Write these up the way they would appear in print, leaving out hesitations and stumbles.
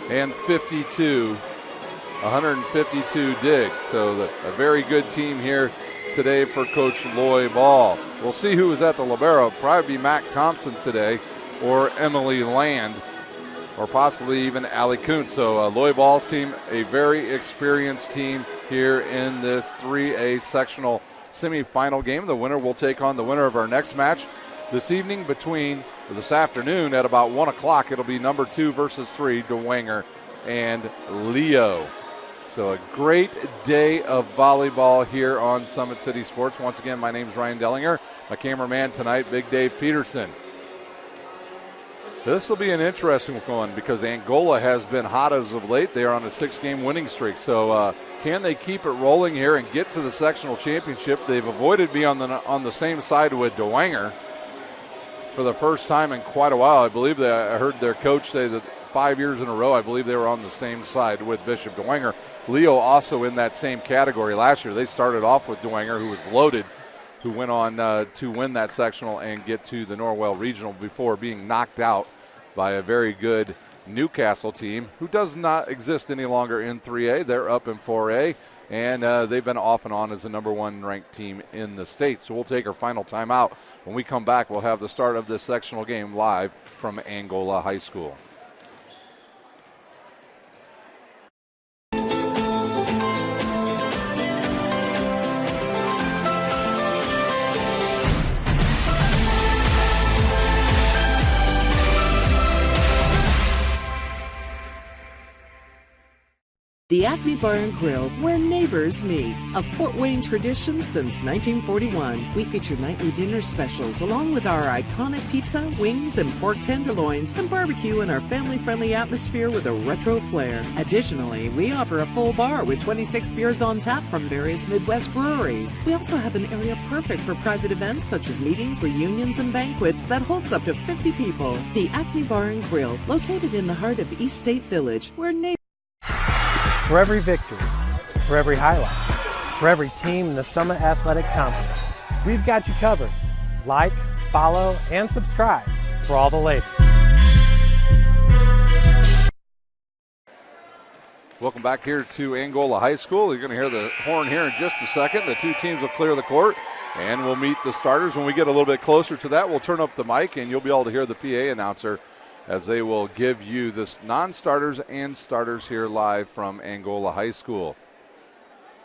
and 52, 152 digs. So a very good team here today for Coach Loy Ball. We'll see who is at the libero. Probably be Mac Thompson today, or Emily Land, or possibly even Allie Kuntz. So Loy Ball's team, a very experienced team here in this 3A sectional semifinal game. The winner will take on the winner of our next match this afternoon at about 1 o'clock. It'll be number 2 versus 3, DeWanger and Leo. So a great day of volleyball here on Summit City Sports. Once again, my name is Ryan Dellinger. My cameraman tonight, Big Dave Peterson. This will be an interesting one because Angola has been hot as of late. They are on a 6-game winning streak. So can they keep it rolling here and get to the sectional championship? They've avoided being on the same side with DeWanger for the first time in quite a while. I believe I heard their coach say that 5 years in a row, I believe they were on the same side with Bishop DeWanger. Leo also in that same category last year. They started off with DeWanger, who was loaded, who went on to win that sectional and get to the Norwell Regional before being knocked out by a very good Newcastle team who does not exist any longer in 3A. They're up in 4A, and they've been off and on as the number 1 ranked team in the state. So we'll take our final timeout. When we come back, we'll have the start of this sectional game live from Angola High School. The Acme Bar and Grill, where neighbors meet. A Fort Wayne tradition since 1941. We feature nightly dinner specials along with our iconic pizza, wings, and pork tenderloins, and barbecue in our family-friendly atmosphere with a retro flair. Additionally, we offer a full bar with 26 beers on tap from various Midwest breweries. We also have an area perfect for private events such as meetings, reunions, and banquets that holds up to 50 people. The Acme Bar and Grill, located in the heart of East State Village, where neighbors. For every victory, for every highlight, for every team in the Summit Athletic Conference, we've got you covered. Like, follow, and subscribe for all the latest. Welcome back here to Angola High School. You're going to hear the horn here in just a second. The two teams will clear the court, and we'll meet the starters. When we get a little bit closer to that, we'll turn up the mic, and you'll be able to hear the PA announcer as they will give you the non-starters and starters here live from Angola High School.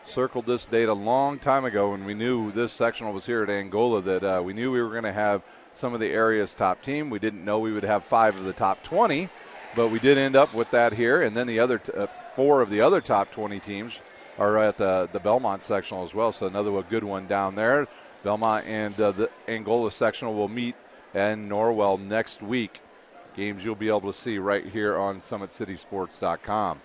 Circled this date a long time ago when we knew this sectional was here at Angola, that we knew we were going to have some of the area's top team. We didn't know we would have 5 of the top 20, but we did end up with that here. And then the other 4 of the other top 20 teams are at the Belmont sectional as well, so another good one down there. Belmont and the Angola sectional will meet in Norwell next week. Games you'll be able to see right here on SummitCitySports.com.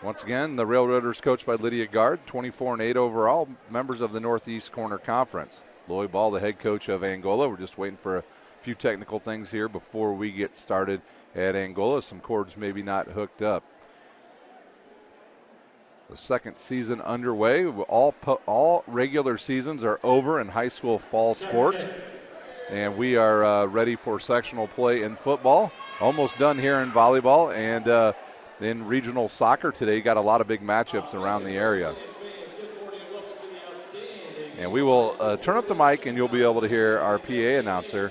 Once again, the Railroaders coached by Lydia Gard, 24-8 overall, members of the Northeast Corner Conference. Loy Ball, the head coach of Angola. We're just waiting for a few technical things here before we get started at Angola. Some cords maybe not hooked up. The second season underway. All regular seasons are over in high school fall sports. And we are ready for sectional play in football. Almost done here in volleyball. And in regional soccer today, got a lot of big matchups around the area. And we will turn up the mic, and you'll be able to hear our PA announcer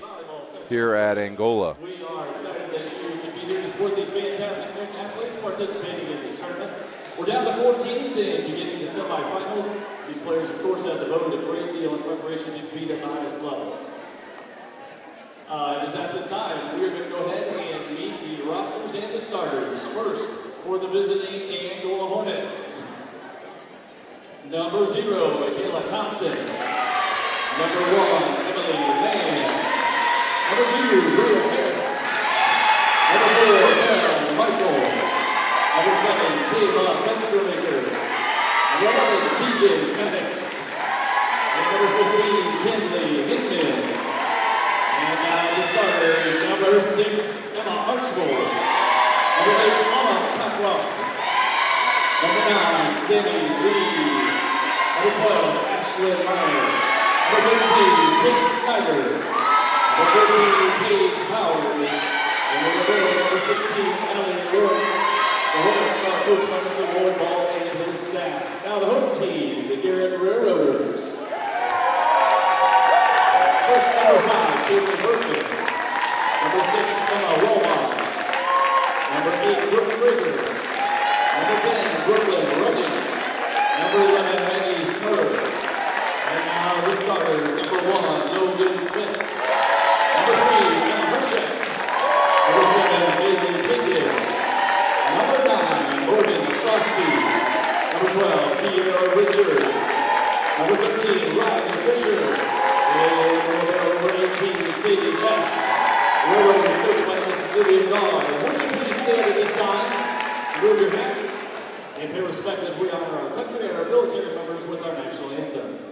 here at Angola. We are excited that you can be here to support these fantastic student athletes participating in this tournament. We're down to 4 teams and beginning the semifinals. These players, of course, have devoted a great deal in preparation to compete at the highest level. It is at this time we are going to go ahead and meet the rosters and the starters. First, for the visiting Angola Hornets, number 0, Michaela Thompson. Number 1, Emily Land. Number 2, Rhea Harris. Number 4, Karen Michael. Number 7, Kayla Fenstermaker. Number 11, Tegan Penix. And number 15, Kinley Hinman. And now the starters, number 6, Emma Archibald. Number 8, Anna Packroft. Number 9, Sammy Reed. Number 12, Ashley Meyer. Number 13, Kate Snyder. Number 13, Paige Powers. Number 16, Ellie Lewis. The Hornets are coached by Mr. Volleyball and his staff. Now the home team, the Garrett Railroaders. First, number 5, Caitlin Berkeley. Number 6, Emma Walmart. Number 8, Brooke Krieger. Number 10, Brooklyn Rugging. Number 11, Maggie Smurf. And now the starters, number 1, Logan Smith. Number 3, Emma Hershek. Number 7, Haley Pinkett. Number 9, Morgan Strosky. Number 12, Pierre Richards. Number 13, Ryan Fisher. And number 18, Sadie Best. Railroaders coached by Mrs. Vivian Dawn. Won't you please stand at this time, move your hands, and pay respect as we honor our country and our military members with our national anthem.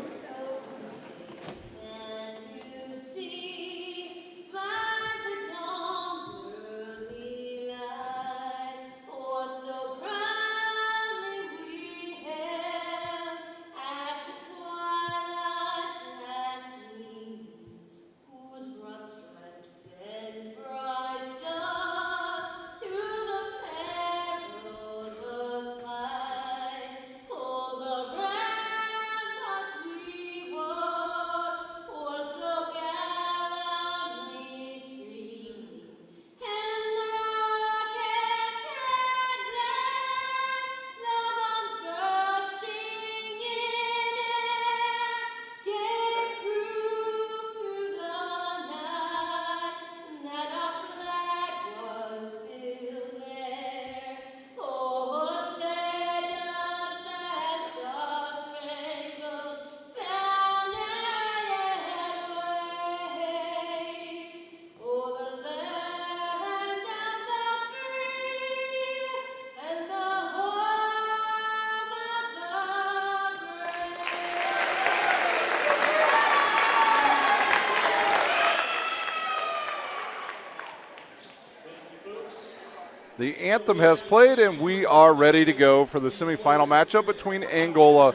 The anthem has played, and we are ready to go for the semifinal matchup between Angola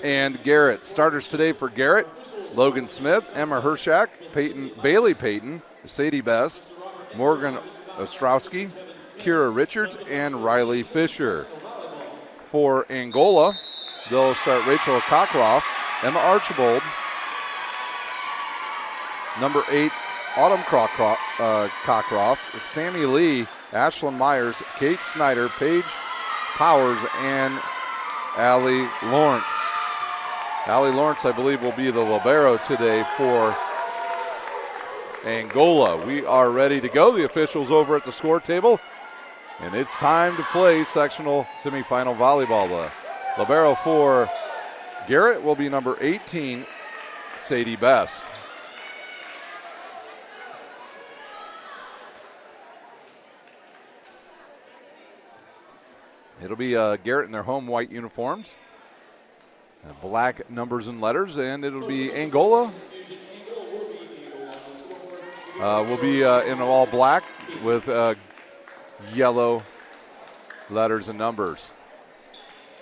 and Garrett. Starters today for Garrett: Logan Smith, Emma Hershak, Bailey Payton, Sadie Best, Morgan Ostrowski, Kira Richards, and Riley Fisher. For Angola, they'll start Rachel Cockcroft, Emma Archibald, number 8, Autumn Cockcroft, Sammy Lee, Ashlyn Myers, Kate Snyder, Paige Powers, and Allie Lawrence. Allie Lawrence, I believe, will be the libero today for Angola. We are ready to go. The officials over at the score table, and it's time to play sectional semifinal volleyball. The libero for Garrett will be number 18, Sadie Best. It'll be Garrett in their home white uniforms, black numbers and letters, and it'll be Angola. Will be in all black with yellow letters and numbers.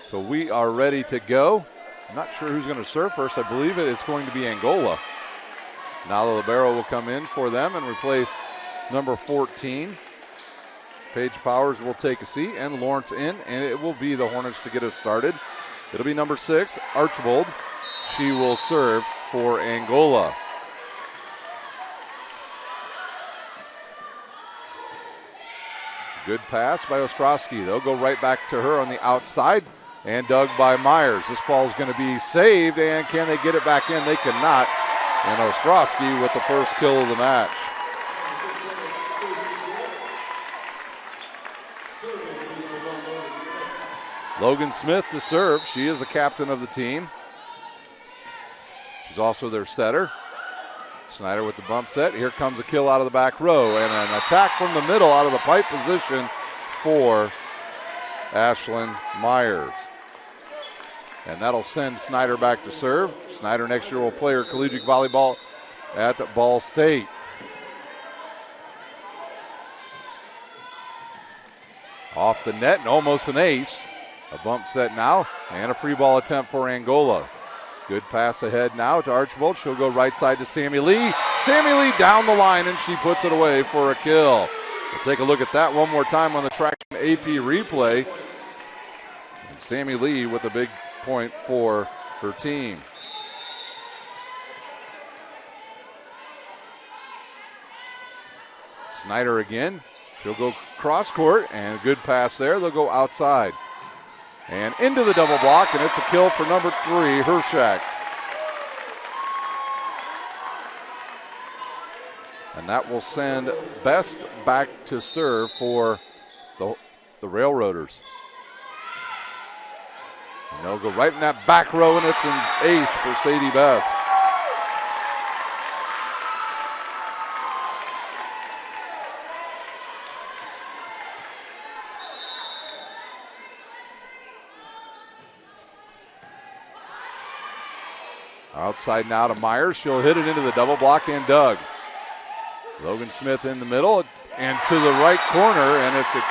So we are ready to go. I'm not sure who's going to serve first. I believe it's going to be Angola. Now the libero will come in for them and replace number 14. Paige Powers will take a seat, and Lawrence in, and it will be the Hornets to get us started. It'll be number 6, Archibald. She will serve for Angola. Good pass by Ostrowski. They'll go right back to her on the outside, and dug by Myers. This ball is going to be saved, and can they get it back in? They cannot. And Ostrowski with the first kill of the match. Logan Smith to serve. She is the captain of the team. She's also their setter. Snyder with the bump set. Here comes a kill out of the back row, and an attack from the middle out of the pipe position for Ashlyn Myers. And that'll send Snyder back to serve. Snyder next year will play her collegiate volleyball at Ball State. Off the net and almost an ace. A bump set now and a free ball attempt for Angola. Good pass ahead now to Archibald. She'll go right side to Sammy Lee. Sammy Lee down the line, and she puts it away for a kill. We'll take a look at that one more time on the Traction AP replay. And Sammy Lee with a big point for her team. Snyder again. She'll go cross court, and a good pass there. They'll go outside. And into the double block, and it's a kill for number 3, Hershak. And that will send Best back to serve for the Railroaders. And they'll go right in that back row, and it's an ace for Sadie Best. Outside now to Myers. She'll hit it into the double block and dug. Logan Smith in the middle and to the right corner, and it's a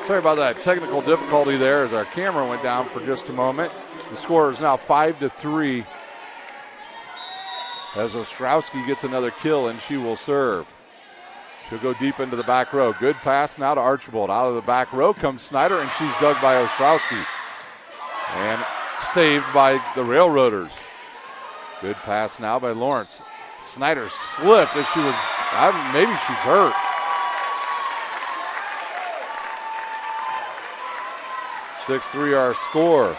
sorry about that technical difficulty there as our camera went down for just a moment. The score is now 5-3 as Ostrowski gets another kill, and she will serve. She'll go deep into the back row. Good pass now to Archibald. Out of the back row comes Snyder, and she's dug by Ostrowski. And saved by the Railroaders. Good pass now by Lawrence. Snyder slipped as she was, maybe she's hurt. 6-3 our score.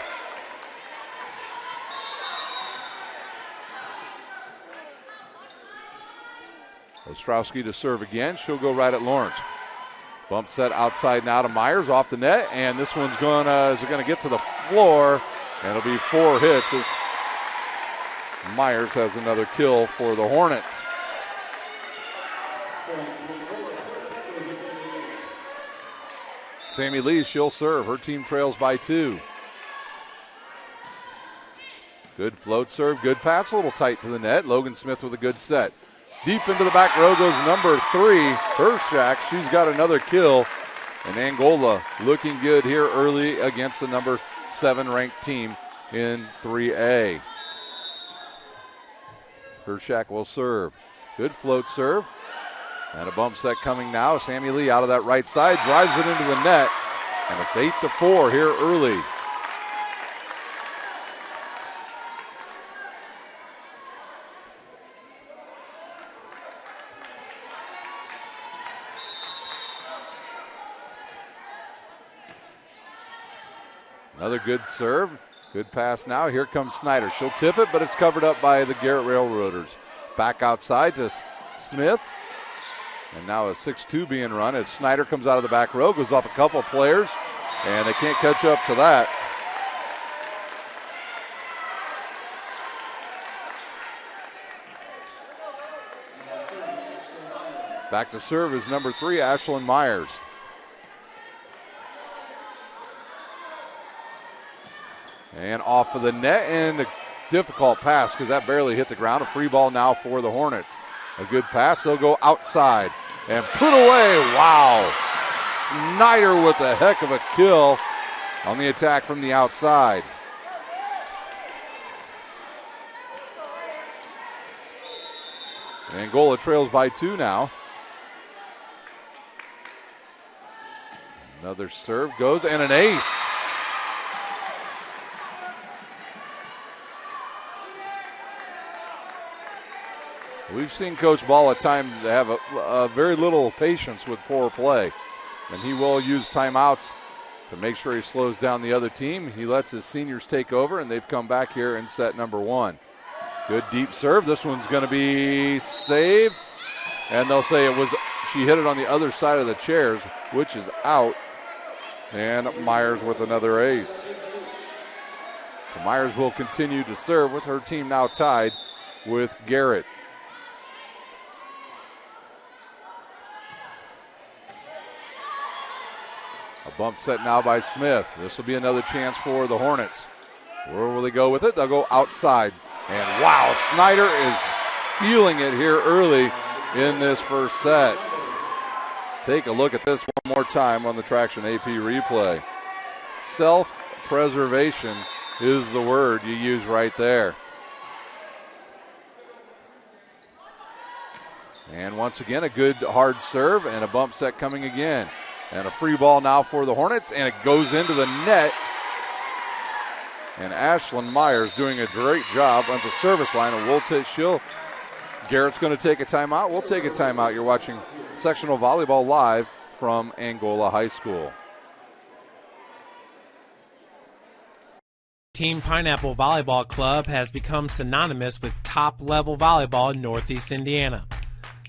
Ostrowski to serve again. She'll go right at Lawrence. Bump set outside now to Myers off the net, and this one's is it going to get to the floor? And it'll be 4 hits as Myers has another kill for the Hornets. Sammy Lee, she'll serve. Her team trails by 2. Good float serve, good pass, a little tight to the net. Logan Smith with a good set. Deep into the back row goes number 3, Hershak. She's got another kill. And Angola looking good here early against the number 7 ranked team in 3A. Hershak will serve. Good float serve. And a bump set coming now. Sammy Lee out of that right side, drives it into the net. And it's 8-4 here early. Another good serve. Good pass now. Here comes Snyder. She'll tip it, but it's covered up by the Garrett Railroaders. Back outside to Smith. And now a 6-2 being run as Snyder comes out of the back row, goes off a couple of players, and they can't catch up to that. Back to serve is number 3, Ashlyn Myers. And off of the net, and a difficult pass because that barely hit the ground. A free ball now for the Hornets. A good pass. They'll go outside and put away. Wow. Snyder with a heck of a kill on the attack from the outside. Angola trails by 2 now. Another serve goes, and an ace. We've seen Coach Ball at times have a very little patience with poor play, and he will use timeouts to make sure he slows down the other team. He lets his seniors take over, and they've come back here in set number 1. Good deep serve. This one's going to be saved, and they'll say she hit it on the other side of the chairs, which is out, and Myers with another ace. So Myers will continue to serve with her team now tied with Garrett. A bump set now by Smith. This will be another chance for the Hornets. Where will they go with it? They'll go outside. And wow, Snyder is feeling it here early in this first set. Take a look at this one more time on the Traction AP replay. Self-preservation is the word you use right there. And once again, a good hard serve and a bump set coming again. And a free ball now for the Hornets, and it goes into the net. And Ashlyn Myers doing a great job on the service line. And Garrett's going to take a timeout. We'll take a timeout. You're watching sectional volleyball live from Angola High School. Team Pineapple Volleyball Club has become synonymous with top-level volleyball in Northeast Indiana.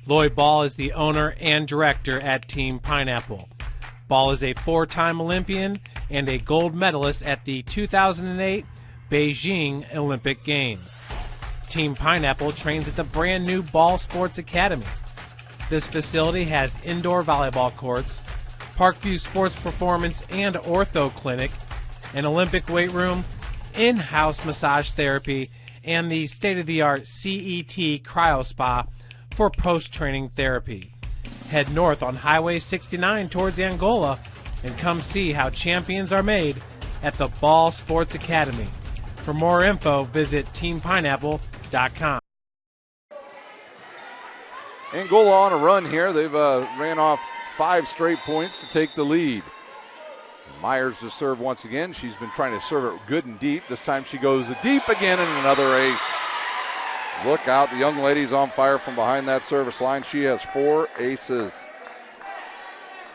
Lloyd Ball is the owner and director at Team Pineapple. Ball is a 4-time Olympian and a gold medalist at the 2008 Beijing Olympic Games. Team Pineapple trains at the brand new Ball Sports Academy. This facility has indoor volleyball courts, Parkview Sports Performance and Ortho Clinic, an Olympic weight room, in-house massage therapy, and the state-of-the-art CET Cryo Spa for post-training therapy. Head north on Highway 69 towards Angola and come see how champions are made at the Ball Sports Academy. For more info, visit teampineapple.com. Angola on a run here. They've ran off 5 straight points to take the lead. Myers to serve once again. She's been trying to serve it good and deep. This time she goes deep again and another ace. Look out, the young lady's on fire from behind that service line. She has 4 aces.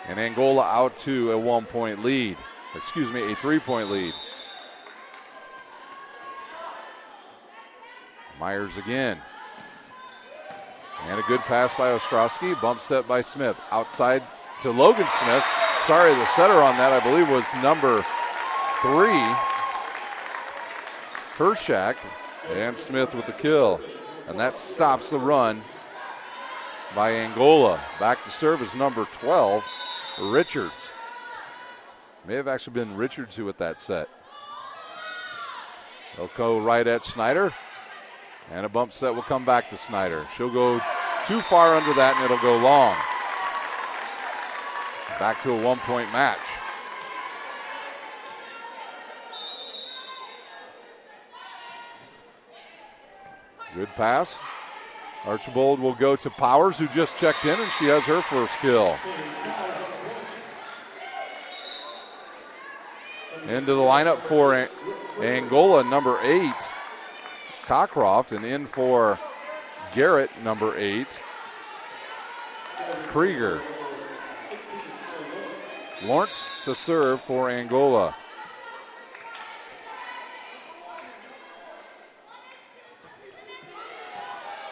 And Angola out to a 1-point lead. A 3-point lead. Myers again. And a good pass by Ostrowski. Bump set by Smith. Outside to Logan Smith. Sorry, the setter on that, I believe, was number 3. Hershak. And Smith with the kill. And that stops the run by Angola. Back to serve is number 12, Richards. May have actually been Richards who with that set. They'll go right at Snyder. And a bump set will come back to Snyder. She'll go too far under that and it'll go long. Back to a 1-point match. Good pass. Archibald will go to Powers, who just checked in, and she has her first kill. Into the lineup for Angola, number 8, Cockcroft, and in for Garrett, number 8, Krieger. Lawrence to serve for Angola.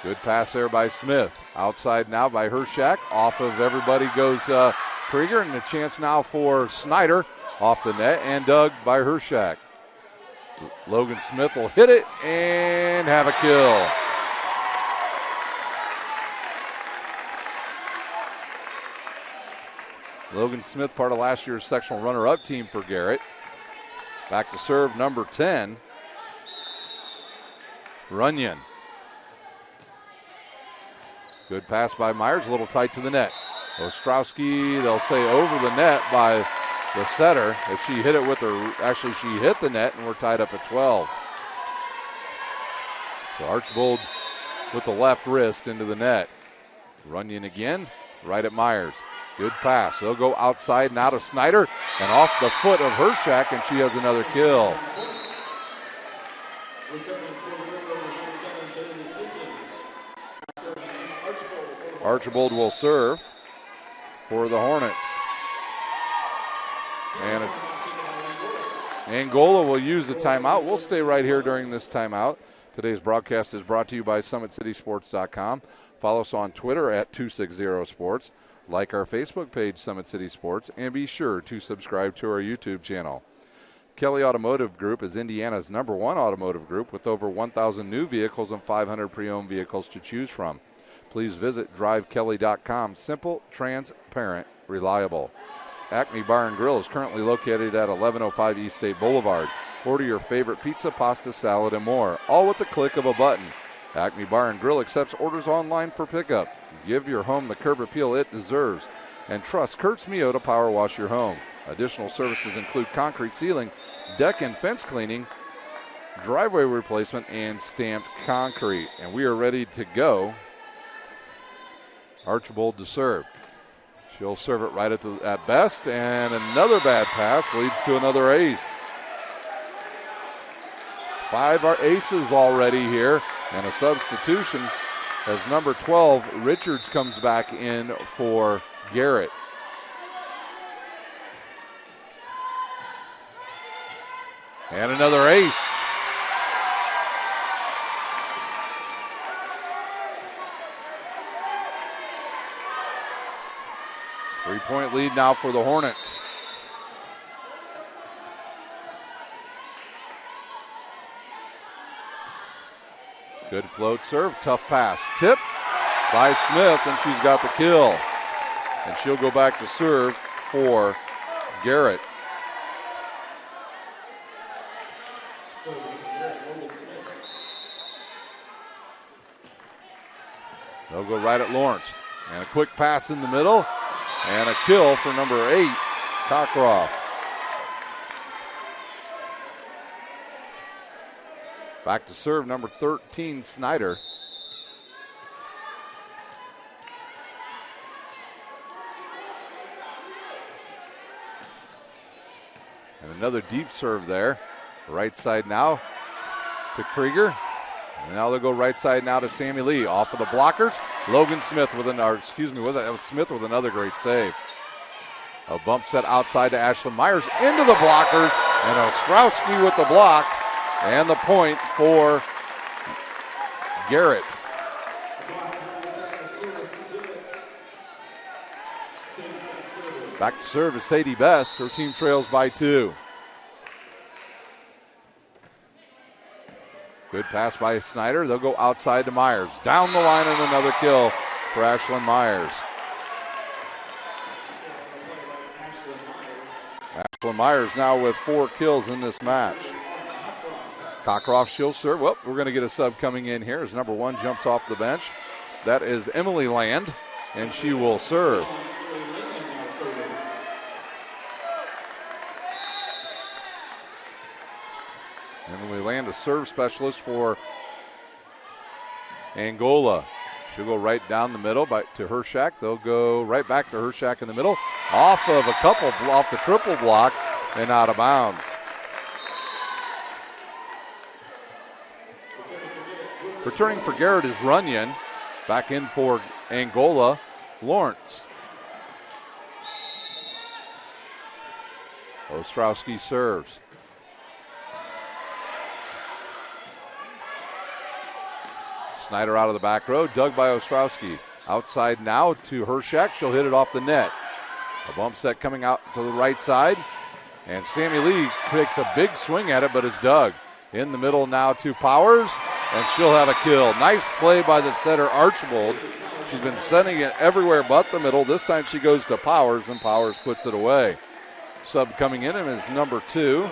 Good pass there by Smith. Outside now by Hershak. Off of everybody goes Krieger, and a chance now for Snyder off the net and dug by Hershak. Logan Smith will hit it and have a kill. Logan Smith, part of last year's sectional runner-up team for Garrett. Back to serve number 10, Runyon. Good pass by Myers, a little tight to the net. Ostrowski, they'll say over the net by the setter. If she hit it with her, actually she hit the net, and we're tied up at 12. So Archibald with the left wrist into the net. Runyon again, right at Myers. Good pass. They'll go outside now to Snyder, and off the foot of Hershak, and she has another kill. Archibald will serve for the Hornets. And Angola will use the timeout. We'll stay right here during this timeout. Today's broadcast is brought to you by SummitCitySports.com. Follow us on Twitter at 260sports. Like our Facebook page, Summit City Sports, and be sure to subscribe to our YouTube channel. Kelly Automotive Group is Indiana's #1 automotive group with over 1,000 new vehicles and 500 pre-owned vehicles to choose from. Please visit drivekelly.com. Simple, transparent, reliable. Acme Bar and Grill is currently located at 1105 East State Boulevard. Order your favorite pizza, pasta, salad, and more, all with the click of a button. Acme Bar and Grill accepts orders online for pickup. Give your home the curb appeal it deserves. And trust Kurt's Mio to power wash your home. Additional services include concrete ceiling, deck and fence cleaning, driveway replacement, and stamped concrete. And we are ready to go. Archibald to serve. She'll serve it right at best, and another bad pass leads to another ace. 5 are aces already here, and a substitution as number 12, Richards, comes back in for Garrett. And another ace. Three-point lead now for the Hornets. Good float serve, tough pass. Tipped by Smith, and she's got the kill. And she'll go back to serve for Garrett. They'll go right at Lawrence. And a quick pass in the middle. And a kill for number 8, Cockcroft. Back to serve number 13, Snyder. And another deep serve there. Right side now to Krieger. And now they'll go right side now to Sammy Lee. Off of the blockers. Logan Smith with that was Smith with another great save. A bump set outside to Ashlyn Myers into the blockers. And Ostrowski with the block. And the point for Garrett. Back to serve is Sadie Best. Her team trails by 2. Good pass by Snyder. They'll go outside to Myers. Down the line and another kill for Ashlyn Myers. Ashlyn Myers now with 4 kills in this match. Cockcroft, she'll serve. Well, we're going to get a sub coming in here as number 1 jumps off the bench. That is Emily Land, and she will serve. Emily Land, a serve specialist for Angola. She'll go right down the middle to Hershak. They'll go right back to Hershak in the middle. Off the triple block and out of bounds. Returning for Garrett is Runyon. Back in for Angola, Lawrence. Ostrowski serves. Snyder out of the back row, dug by Ostrowski. Outside now to Hershak. She'll hit it off the net. A bump set coming out to the right side. And Sammy Lee takes a big swing at it, but it's dug. In the middle now to Powers, and she'll have a kill. Nice play by the setter, Archibald. She's been sending it everywhere but the middle. This time she goes to Powers, and Powers puts it away. Sub coming in is number 2.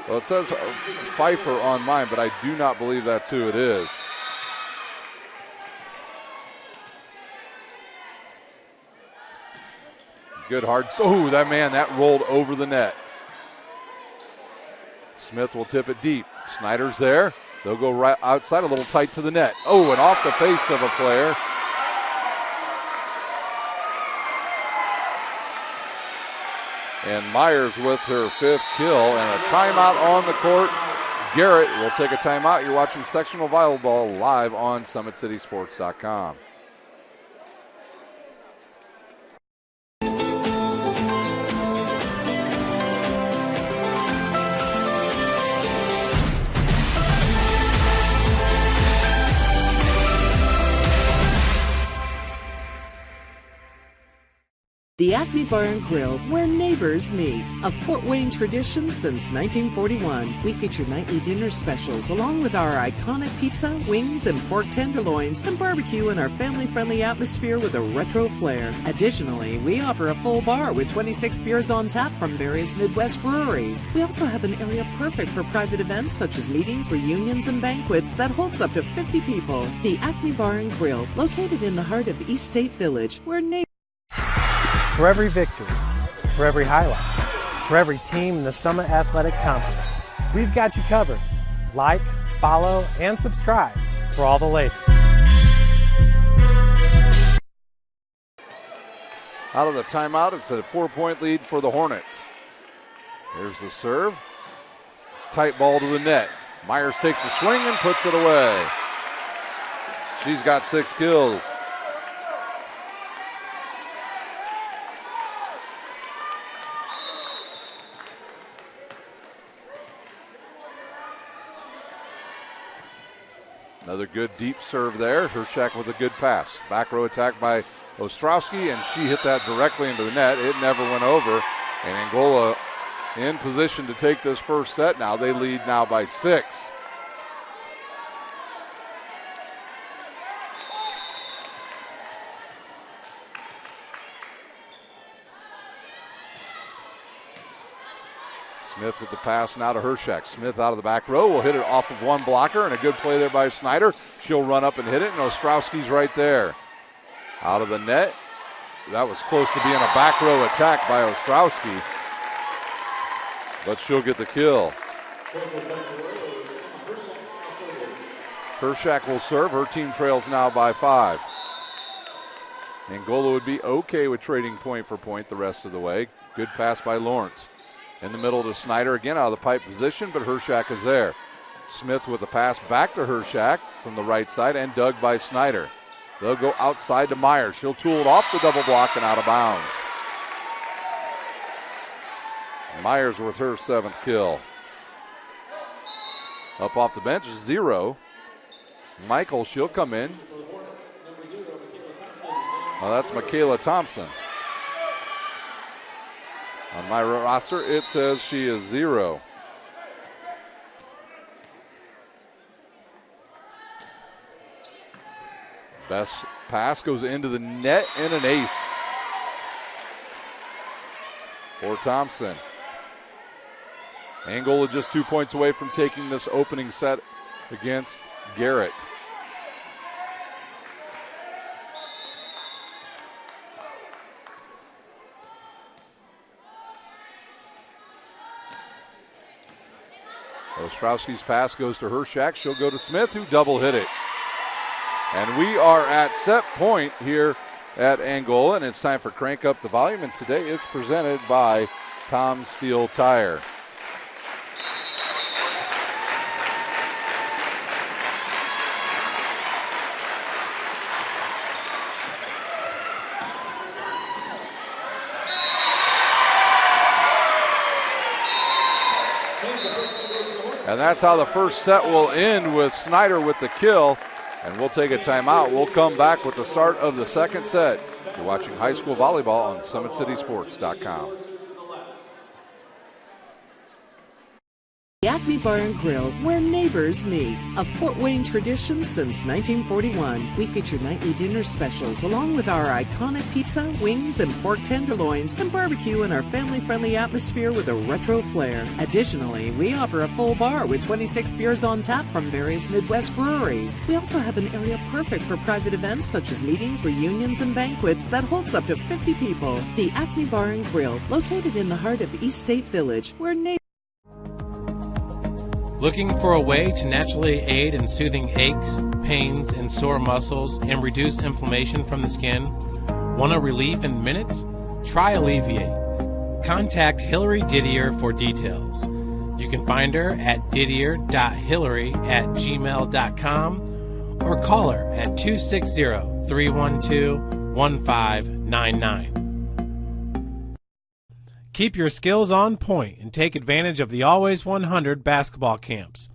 Well, it says Pfeiffer on mine, but I do not believe that's who it is. Good hard. Oh, that rolled over the net. Smith will tip it deep. Snyder's there. They'll go right outside, a little tight to the net. Oh, and off the face of a player. And Myers with her 5th kill, and a timeout on the court Garrett. We'll take a timeout. You're watching sectional volleyball live on SummitCitySports.com. The Acme Bar and Grill, where neighbors meet. A Fort Wayne tradition since 1941. We feature nightly dinner specials along with our iconic pizza, wings, and pork tenderloins, and barbecue in our family-friendly atmosphere with a retro flair. Additionally, we offer a full bar with 26 beers on tap from various Midwest breweries. We also have an area perfect for private events such as meetings, reunions, and banquets that holds up to 50 people. The Acme Bar and Grill, located in the heart of East State Village, where neighbors. For every victory, for every highlight, for every team in the Summit Athletic Conference, we've got you covered. Like, follow, and subscribe for all the latest. Out of the timeout, it's a 4-point lead for the Hornets. Here's the serve. Tight ball to the net. Myers takes a swing and puts it away. She's got 6 kills. Another good deep serve there. Hershak with a good pass. Back row attack by Ostrowski, and she hit that directly into the net. It never went over. And Angola in position to take this first set now. They lead now by 6. Smith with the pass now to Hershak. Smith out of the back row will hit it off of one blocker, and a good play there by Snyder. She'll run up and hit it, and Ostrowski's right there. Out of the net. That was close to being a back row attack by Ostrowski, but she'll get the kill. Hershak will serve. Her team trails now by 5. Angola would be okay with trading point for point the rest of the way. Good pass by Lawrence. In the middle to Snyder, again out of the pipe position, but Hershak is there. Smith with the pass back to Hershak from the right side and dug by Snyder. They'll go outside to Myers. She'll tool it off the double block and out of bounds. Myers with her 7th kill. Up off the bench, 0. Michael, she'll come in. Oh, that's Michaela Thompson. On my roster, it says she is 0. Best pass goes into the net and an ace for Thompson. Angola just 2 points away from taking this opening set against Garrett. Ostrowski's pass goes to Hershak. She'll go to Smith, who double hit it. And we are at set point here at Angola, and it's time for Crank Up the Volume, and today is presented by Tom Steele Tire. And that's how the first set will end, with Snyder with the kill. And we'll take a timeout. We'll come back with the start of the second set. You're watching high school volleyball on SummitCitySports.com. The Acme Bar and Grill, where neighbors meet. A Fort Wayne tradition since 1941. We feature nightly dinner specials along with our iconic pizza, wings, and pork tenderloins, and barbecue in our family-friendly atmosphere with a retro flair. Additionally, we offer a full bar with 26 beers on tap from various Midwest breweries. We also have an area perfect for private events such as meetings, reunions, and banquets that holds up to 50 people. The Acme Bar and Grill, located in the heart of East State Village, where neighbors. Looking for a way to naturally aid in soothing aches, pains, and sore muscles and reduce inflammation from the skin? Want a relief in minutes? Try Alleviate. Contact Hillary Didier for details. You can find her at didier.hillary@gmail.com or call her at 260-312-1599. Keep your skills on point and take advantage of the Always 100 basketball camps.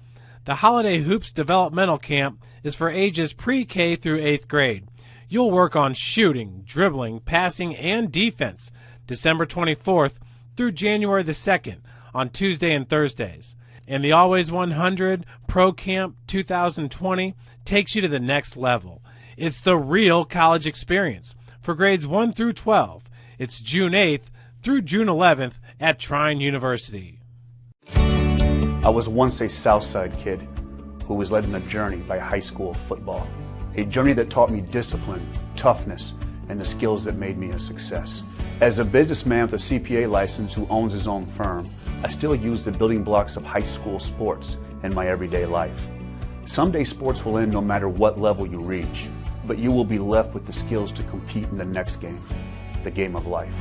The Holiday Hoops Developmental Camp is for ages pre-K through 8th grade. You'll work on shooting, dribbling, passing, and defense December 24th through January the 2nd on Tuesday and Thursdays. And the Always 100 Pro Camp 2020 takes you to the next level. It's the real college experience for grades 1 through 12. It's June 8th through June 11th at Trine University. I was once a Southside kid who was led on a journey by high school football. A journey that taught me discipline, toughness, and the skills that made me a success. As a businessman with a CPA license who owns his own firm, I still use the building blocks of high school sports in my everyday life. Someday sports will end no matter what level you reach, but you will be left with the skills to compete in the next game, the game of life.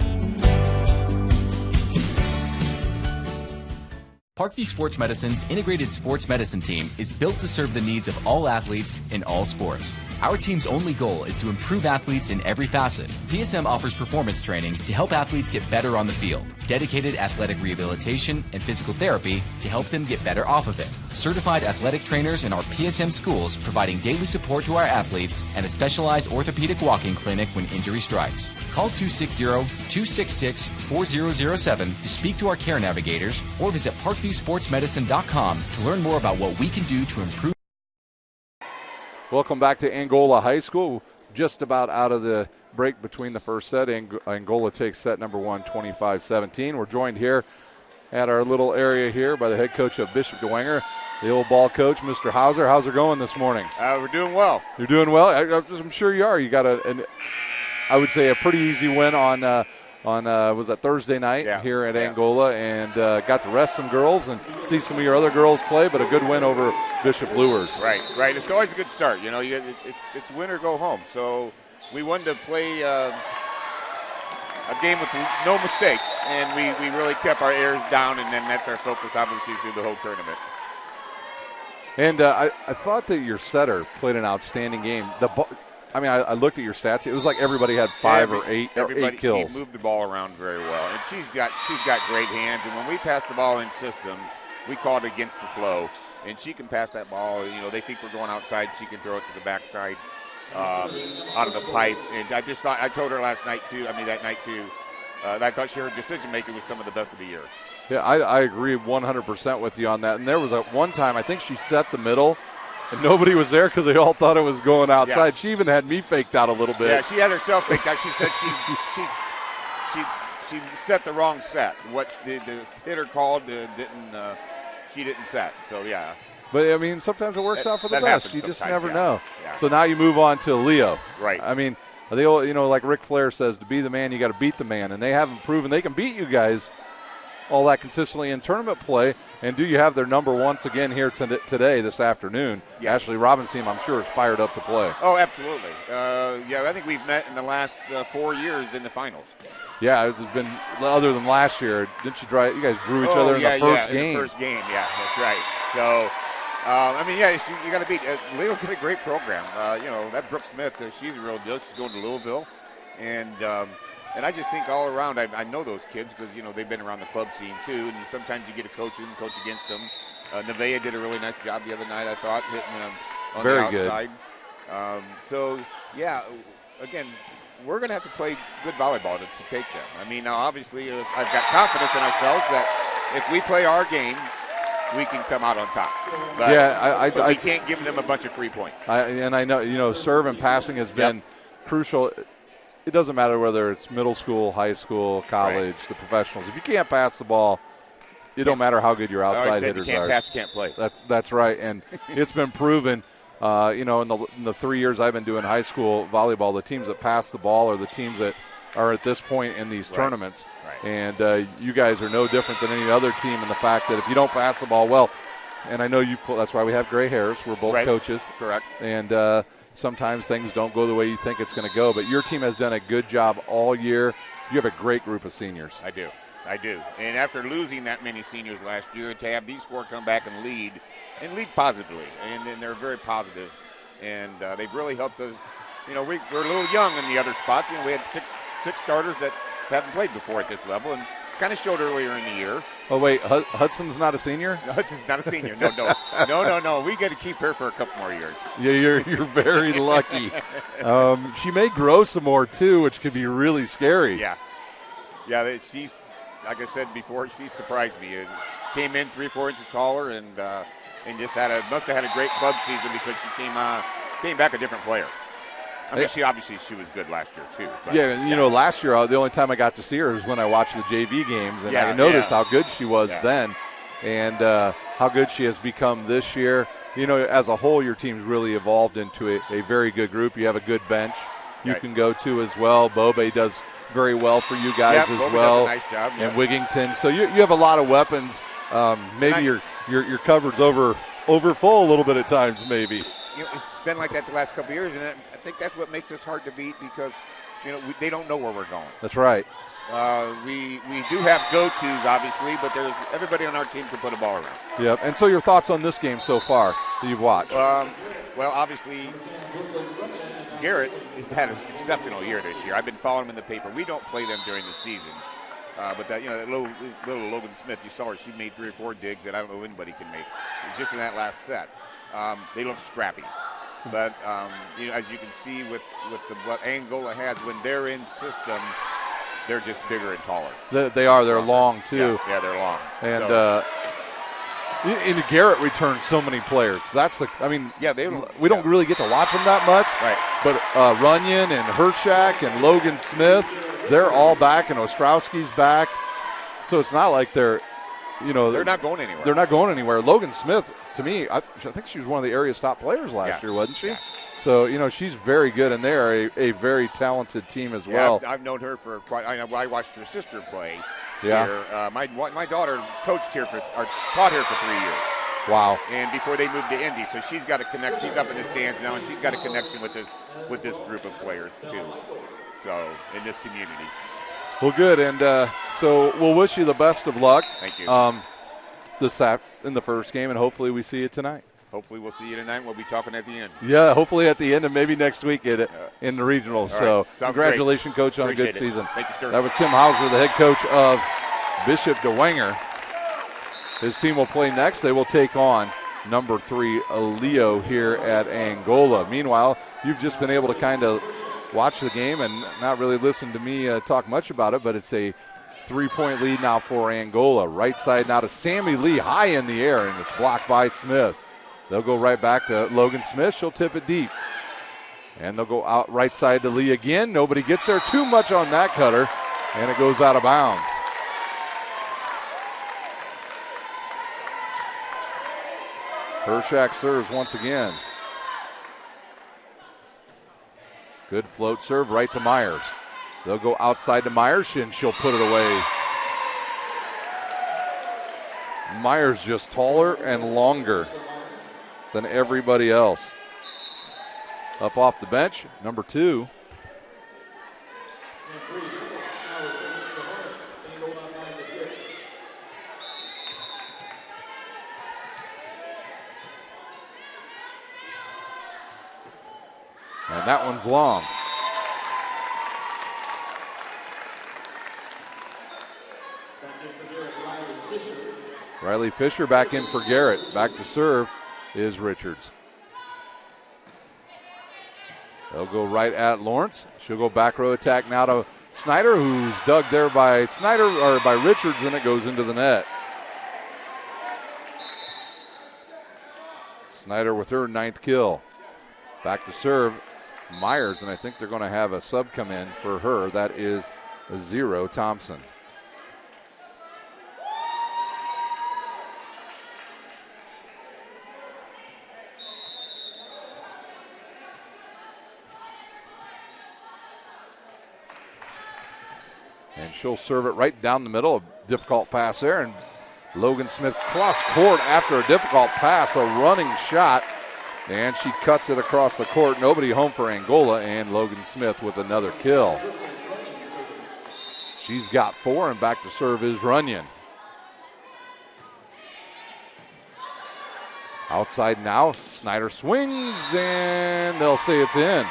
Parkview Sports Medicine's integrated sports medicine team is built to serve the needs of all athletes in all sports. Our team's only goal is to improve athletes in every facet. PSM offers performance training to help athletes get better on the field, dedicated athletic rehabilitation and physical therapy to help them get better off of it, certified athletic trainers in our PSM schools providing daily support to our athletes, and a specialized orthopedic walking clinic when injury strikes. Call 260-266-4007 to speak to our care navigators or visit parkviewsportsmedicine.com to learn more about what we can do to improve. Welcome back to Angola High School. Just about out of the break between the first set. Angola takes set number 1, 25-17. We're joined here at our little area here by the head coach of Bishop Dwenger, the old ball coach, Mr. Hauser. How's it going this morning? We're doing well. You're doing well? I'm sure you are. You got I would say a pretty easy win on was that Thursday night here at Angola, and got to rest some girls and see some of your other girls play, but a good win over Bishop Luers. Right. It's always a good start. You know, it's win or go home. So we wanted to play a game with no mistakes, and we really kept our airs down, and then that's our focus, obviously, through the whole tournament. And I thought that your setter played an outstanding game. I looked at your stats. It was like everybody had 5 or 8 kills. She moved the ball around very well, and she's got great hands. And when we pass the ball in system, we call it against the flow, and she can pass that ball. You know, they think we're going outside. She can throw it to the backside out of the pipe. And I told her that night too. I thought her decision making was some of the best of the year. Yeah, I agree 100% with you on that. And there was one time I think she set the middle. And nobody was there because they all thought it was going outside. Yeah. She even had me faked out a little bit. Yeah, she had herself faked out. She said she set the wrong set. What the hitter called she didn't set. So yeah. But I mean, sometimes it works out for the best. You just never know. Yeah. So now you move on to Leo. Right. I mean, they all, like Ric Flair says, to be the man, you got to beat the man, and they haven't proven they can beat you guys all that consistently in tournament play. And do you have their number once again here today, this afternoon? Yeah. Ashley Robinson, I'm sure, is fired up to play. Oh, absolutely. I think we've met in the last 4 years in the finals. Yeah, it's been, other than last year, didn't you you guys drew each other in the first game? In the first game, yeah, that's right. So, you got to beat. Leo's got a great program. That Brooke Smith, she's a real deal. She's going to Louisville. And I just think all around, I know those kids because, they've been around the club scene too. And sometimes you get to coach against them. Nevaeh did a really nice job the other night, I thought, hitting them on the outside. Again, we're going to have to play good volleyball to take them. I mean, now obviously I've got confidence in ourselves that if we play our game, we can come out on top. But, we can't give them a bunch of free points. I know, serve and passing has been crucial. It doesn't matter whether it's middle school, high school, college, the professionals. If you can't pass the ball, it don't matter how good your outside hitters you can't are. Pass, can't play. That's right, and it's been proven. In the 3 years I've been doing high school volleyball, the teams that pass the ball are the teams that are at this point in these tournaments. Right. And you guys are no different than any other team in the fact that if you don't pass the ball well, and I know that's why we have gray hairs. We're both coaches. Correct. And sometimes things don't go the way you think it's going to go. But your team has done a good job all year. You have a great group of seniors. I do. I do. And after losing that many seniors last year, to have these 4 come back and lead positively. And they're very positive. And they've really helped us. You know, we're a little young in the other spots. You know, we had six starters that haven't played before at this level, and kind of showed earlier in the year. Oh, wait, Hudson's not a senior? No, Hudson's not a senior. No. We got to keep her for a couple more years. Yeah, you're very lucky. She may grow some more, too, which could be really scary. Yeah, she's, like I said before, she surprised me. And came in 3-4 inches taller and just must have had a great club season because she came back a different player. I mean, she was good last year, too. But, yeah, you know, last year, the only time I got to see her was when I watched the JV games, and I noticed how good she was then and how good she has become this year. You know, as a whole, your team's really evolved into a very good group. You have a good bench you can go to as well. Bobe does very well for you guys as Bobe well. Does a nice job. And Wigington. So you have a lot of weapons. Maybe your cupboard's over full a little bit at times, maybe. You know, it's been like that the last couple of years, and I think that's what makes us hard to beat because, you know, they don't know where we're going. That's right. We do have go-tos, obviously, but there's everybody on our team can put a ball around. Yep. And so your thoughts on this game so far that you've watched? Well, obviously, Garrett has had an exceptional year this year. I've been following him in the paper. We don't play them during the season. But that little Logan Smith, you saw her. She made 3 or 4 digs that I don't know anybody can make. Just in that last set. They look scrappy, but you know, as you can see with what Angola has when they're in system, they're just bigger and taller. They are. They're long too. Yeah, they're long. And and Garrett returns so many players. That's we don't really get to watch them that much. Right. But Runyon and Hershak and Logan Smith, they're all back, and Ostrowski's back. So it's not like they're not going anywhere. They're not going anywhere. Logan Smith, to me, I think she was one of the area's top players last year, wasn't she? Yeah. So, you know, she's very good, and they are a very talented team as well. I've known her for quite. I watched her sister play. Yeah. Here. My daughter coached here taught here for 3 years. Wow. And before they moved to Indy, so she's got a connection. She's up in the stands now, and she's got a connection with this group of players too. So in this community. Well, good, and so we'll wish you the best of luck. Thank you. In the first game, and hopefully we see you tonight. Hopefully we'll see you tonight. We'll be talking at the end. Yeah, hopefully at the end, and maybe next week in the regionals. So congratulations, great. Coach, on Appreciate a good season. Thank you, sir. That was Tim Hauser, the head coach of Bishop DeWanger. His team will play next. They will take on number 3 Leo here at Angola. Meanwhile, you've just been able to kind of watch the game and not really listen to me talk much about it, but it's a 3-point lead now for Angola. Right side now to Sammy Lee, high in the air, and it's blocked by Smith. They'll go right back to Logan Smith. She'll tip it deep. And they'll go out right side to Lee again. Nobody gets there. Too much on that cutter, and it goes out of bounds. Hershak serves once again. Good float serve right to Myers. They'll go outside to Myers, and she'll put it away. Myers just taller and longer than everybody else. Up off the bench, number 2. And that one's long. Riley Fisher back in for Garrett. Back to serve is Richards. They'll go right at Lawrence. She'll go back row attack now to Snyder, who's dug there by by Richards, and it goes into the net. Snyder with her 9th kill. Back to serve Myers, and I think they're going to have a sub come in for her. That is 0 Thompson. And she'll serve it right down the middle. A difficult pass there. And Logan Smith cross court after a difficult pass. A running shot. And she cuts it across the court. Nobody home for Angola. And Logan Smith with another kill. She's got 4, and back to serve is Runyon. Outside now, Snyder swings, and they'll say it's in.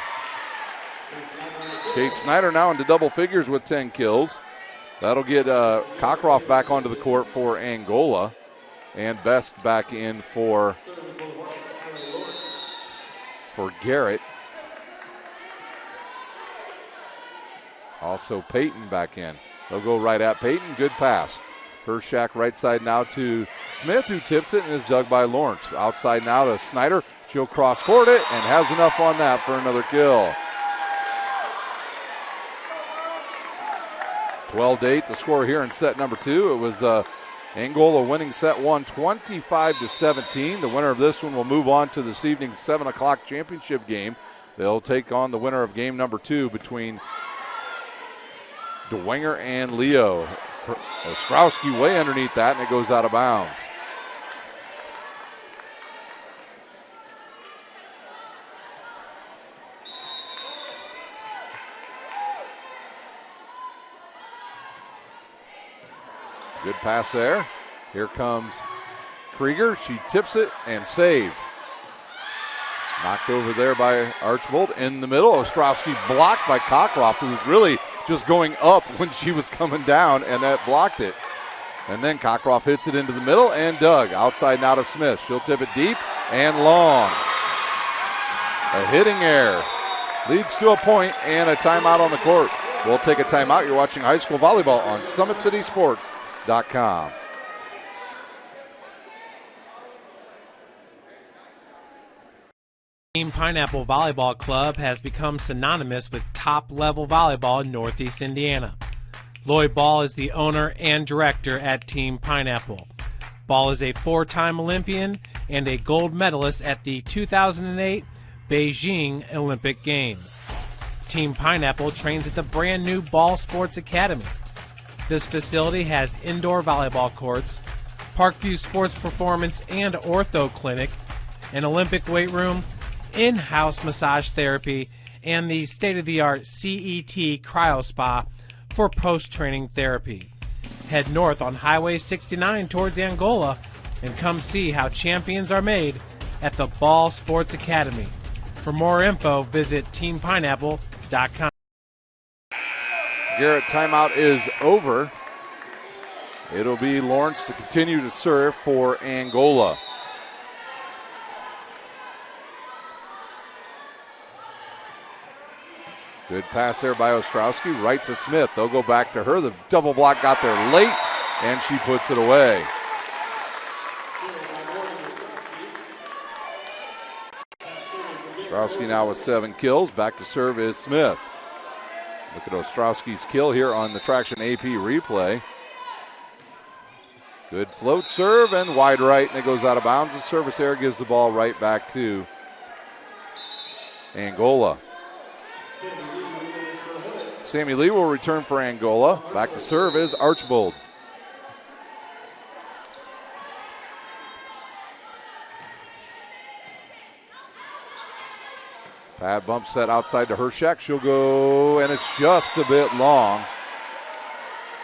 Kate Snyder now into double figures with 10 kills. That'll get Cockcroft back onto the court for Angola, and Best back in for Garrett. Also Peyton back in. They'll go right at Peyton. Good pass. Hershak right side now to Smith, who tips it and is dug by Lawrence. Outside now to Snyder. She'll cross court it and has enough on that for another kill. 12-8 the score here in set number 2. It was Angola winning set 1 25-17. The winner of this one will move on to this evening's 7 o'clock championship game. They'll take on the winner of game number 2 between DeWinger and Leo. Ostrowski way underneath that, and it goes out of bounds. Good pass there. Here comes Krieger. She tips it and saved. Knocked over there by Archbold. In the middle, Ostrowski blocked by Cockcroft, who was really just going up when she was coming down, and that blocked it. And then Cockcroft hits it into the middle, and Doug outside now to Smith. She'll tip it deep and long. A hitting error leads to a point and a timeout on the court. We'll take a timeout. You're watching high school volleyball on SummitCitySports.com. Team Pineapple Volleyball Club has become synonymous with top-level volleyball in Northeast Indiana. Lloyd Ball is the owner and director at Team Pineapple. Ball is a 4-time Olympian and a gold medalist at the 2008 Beijing Olympic Games. Team Pineapple trains at the brand new Ball Sports Academy. This facility has indoor volleyball courts, Parkview Sports Performance and Ortho Clinic, an Olympic weight room, in-house massage therapy, and the state-of-the-art CET Cryo Spa for post-training therapy. Head north on Highway 69 towards Angola and come see how champions are made at the Ball Sports Academy. For more info, visit teampineapple.com. Garrett timeout is over. It'll be Lawrence to continue to serve for Angola. Good pass there by Ostrowski, right to Smith. They'll go back to her. The double block got there late, and she puts it away. Ostrowski now with 7 kills. Back to serve is Smith. Look at Ostrowski's kill here on the Traction AP replay. Good float serve and wide right, and it goes out of bounds. The service error gives the ball right back to Angola. Sammy Lee will return for Angola. Back to serve is Archbold. Pad bump set outside to Hershak. She'll go, and it's just a bit long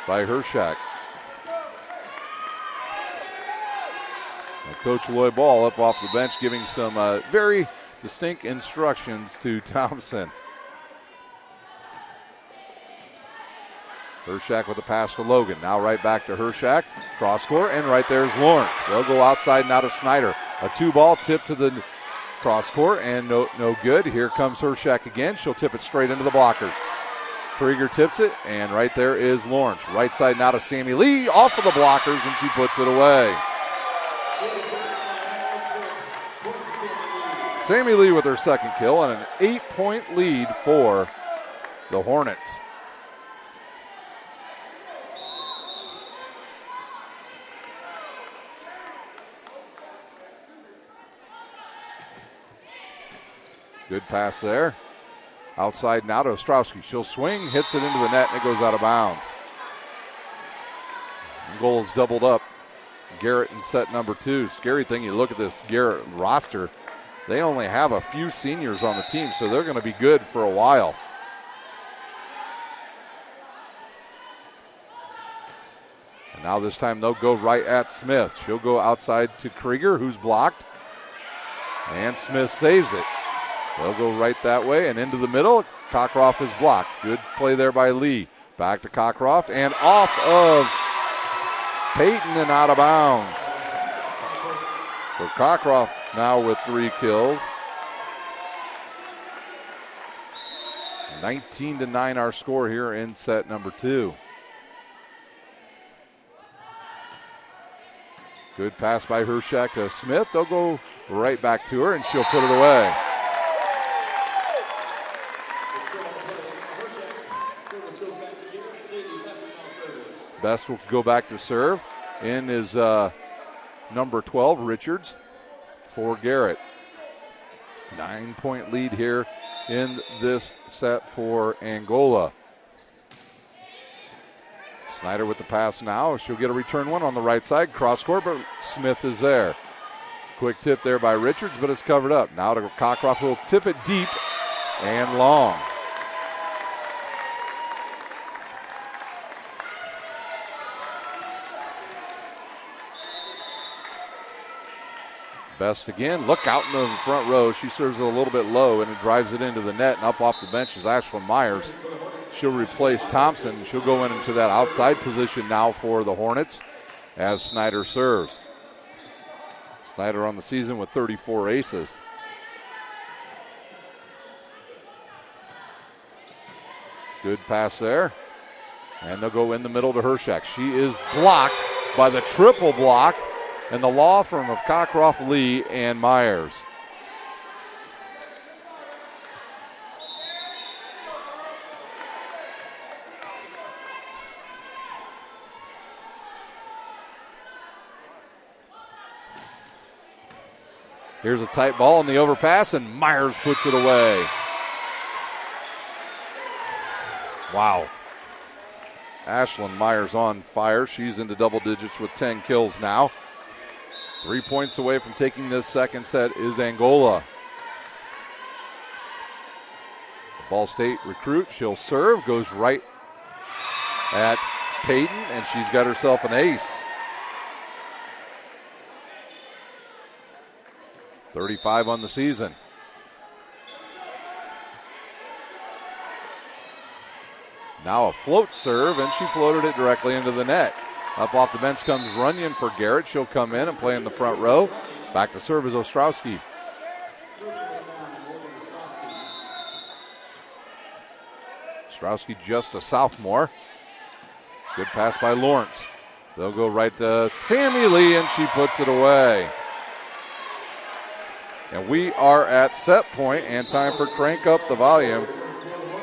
by Hershak. Coach Lloyd Ball up off the bench giving some very distinct instructions to Thompson. Hershak with a pass for Logan. Now right back to Hershak. Cross court, and right there's Lawrence. They'll go outside now to Snyder. A 2-ball tip to the cross court, and no good. Here comes Hershak again. She'll tip it straight into the blockers. Krieger tips it, and right there is Lawrence. Right side now to Sammy Lee. Off of the blockers, and she puts it away. Sammy Lee with her second kill, and an 8-point lead for the Hornets. Good pass there. Outside now to Ostrowski. She'll swing, hits it into the net, and it goes out of bounds. Angola's doubled up. Garrett in set number 2. Scary thing, you look at this Garrett roster. They only have a few seniors on the team, so they're going to be good for a while. Now this time they'll go right at Smith. She'll go outside to Krieger, who's blocked. And Smith saves it. They'll go right that way and into the middle. Cockcroft is blocked. Good play there by Lee. Back to Cockcroft and off of Peyton and out of bounds. So Cockcroft now with 3 kills. 19-9 our score here in set number 2. Good pass by Hershak to Smith. They'll go right back to her and she'll put it away. Best will go back to serve. In is number 12, Richards, for Garrett. 9-point lead here in this set for Angola. Snyder with the pass now. She'll get a return one on the right side. Cross court, but Smith is there. Quick tip there by Richards, but it's covered up. Now to Cockcroft, will tip it deep and long. Best again. Look out in the front row. She serves it a little bit low, and it drives it into the net. And up off the bench is Ashlyn Myers. She'll replace Thompson. She'll go into that outside position now for the Hornets as Snyder serves. Snyder on the season with 34 aces. Good pass there. And they'll go in the middle to Hershak. She is blocked by the triple block and the law firm of Cockcroft, Lee, and Myers. Here's a tight ball in the overpass, and Myers puts it away. Wow. Ashlyn Myers on fire. She's into double digits with 10 kills now. 3 points away from taking this second set is Angola. The Ball State recruit, she'll serve, goes right at Peyton, and she's got herself an ace. 35 on the season. Now a float serve, and she floated it directly into the net. Up off the bench comes Runyon for Garrett. She'll come in and play in the front row. Back to serve is Ostrowski. Ostrowski just a sophomore. Good pass by Lawrence. They'll go right to Sammy Lee, and she puts it away. And we are at set point and time for Crank Up the Volume,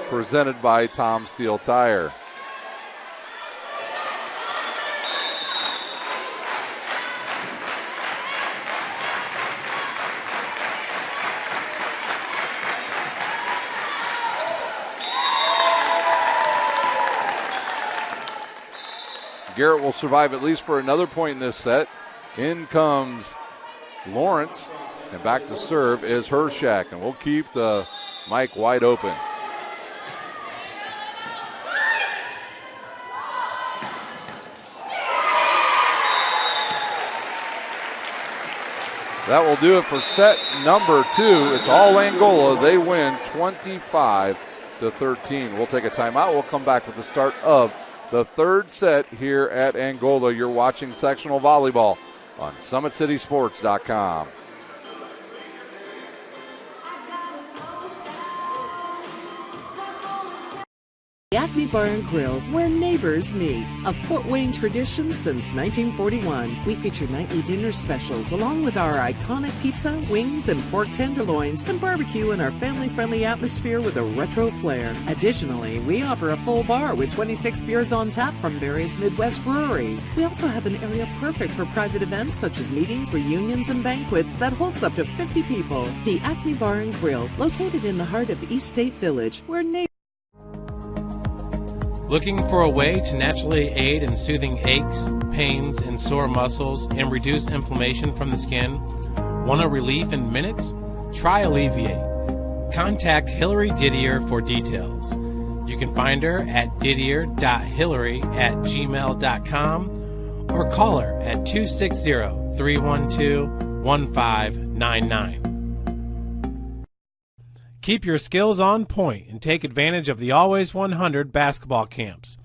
presented by Tom Steel Tire. Garrett will survive at least for another point in this set. In comes Lawrence, and back to serve is Hershak, and we'll keep the mic wide open. That will do it for set number 2. It's all Angola. They win 25-13. We'll take a timeout. We'll come back with the start of the third set here at Angola. You're watching sectional volleyball on SummitCitySports.com. The Acme Bar and Grill, where neighbors meet. A Fort Wayne tradition since 1941. We feature nightly dinner specials along with our iconic pizza, wings, and pork tenderloins, and barbecue in our family-friendly atmosphere with a retro flair. Additionally, we offer a full bar with 26 beers on tap from various Midwest breweries. We also have an area perfect for private events such as meetings, reunions, and banquets that holds up to 50 people. The Acme Bar and Grill, located in the heart of East State Village, where neighbors... Looking for a way to naturally aid in soothing aches, pains, and sore muscles and reduce inflammation from the skin? Want a relief in minutes? Try Alleviate. Contact Hillary Didier for details. You can find her at didier.hillary@gmail.com or call her at 260-312-1599. Keep your skills on point and take advantage of the Always 100 basketball camps.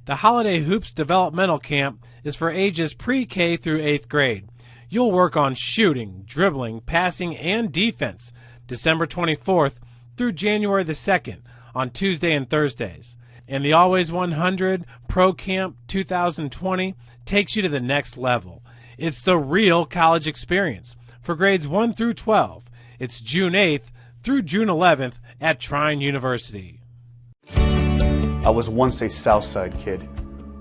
The Holiday Hoops Developmental Camp is for ages pre-K through 8th grade. You'll work on shooting, dribbling, passing, and defense December 24th through January the 2nd on Tuesday and Thursdays. And the Always 100 Pro Camp 2020 takes you to the next level. It's the real college experience for grades 1 through 12. It's June 8th through June 11th at Trine University. I was once a Southside kid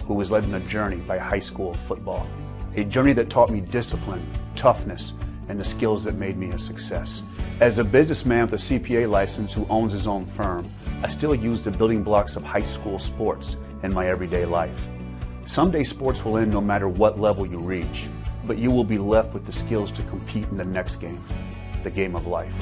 who was led on a journey by high school football. A journey that taught me discipline, toughness, and the skills that made me a success. As a businessman with a CPA license who owns his own firm, I still use the building blocks of high school sports in my everyday life. Someday sports will end no matter what level you reach, but you will be left with the skills to compete in the next game, the game of life.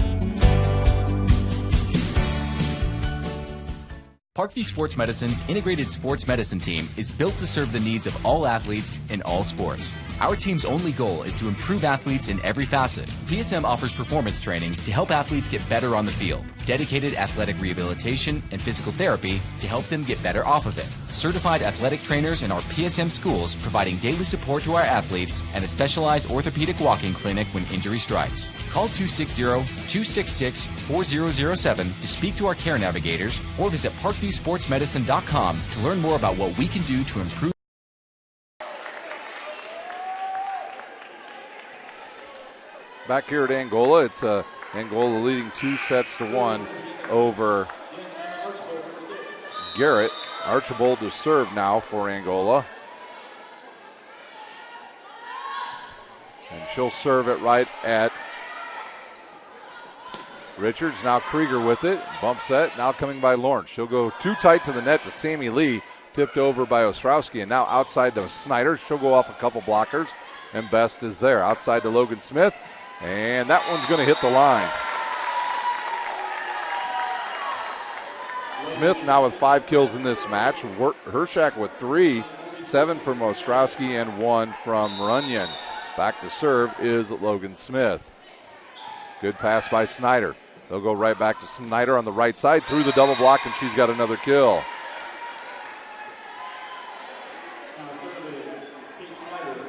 Parkview Sports Medicine's integrated sports medicine team is built to serve the needs of all athletes in all sports. Our team's only goal is to improve athletes in every facet. PSM offers performance training to help athletes get better on the field, dedicated athletic rehabilitation and physical therapy to help them get better off of it, certified athletic trainers in our PSM schools providing daily support to our athletes, and a specialized orthopedic walking clinic when injury strikes. Call 260-266-4007 to speak to our care navigators or visit parkviewsportsmedicine.com to learn more about what we can do to improve. Back here at Angola, it's Angola leading 2-1 over Garrett. Archibald to serve now for Angola. And she'll serve it right at Richards. Now Krieger with it. Bump set. Now coming by Lawrence. She'll go too tight to the net to Sammy Lee. Tipped over by Ostrowski. And now outside to Snyder. She'll go off a couple blockers. And Best is there. Outside to Logan Smith. And that one's going to hit the line. Smith now with 5 kills in this match. Hershak with 3. 7 from Ostrowski and 1 from Runyon. Back to serve is Logan Smith. Good pass by Snyder. They'll go right back to Snyder on the right side through the double block, and she's got another kill.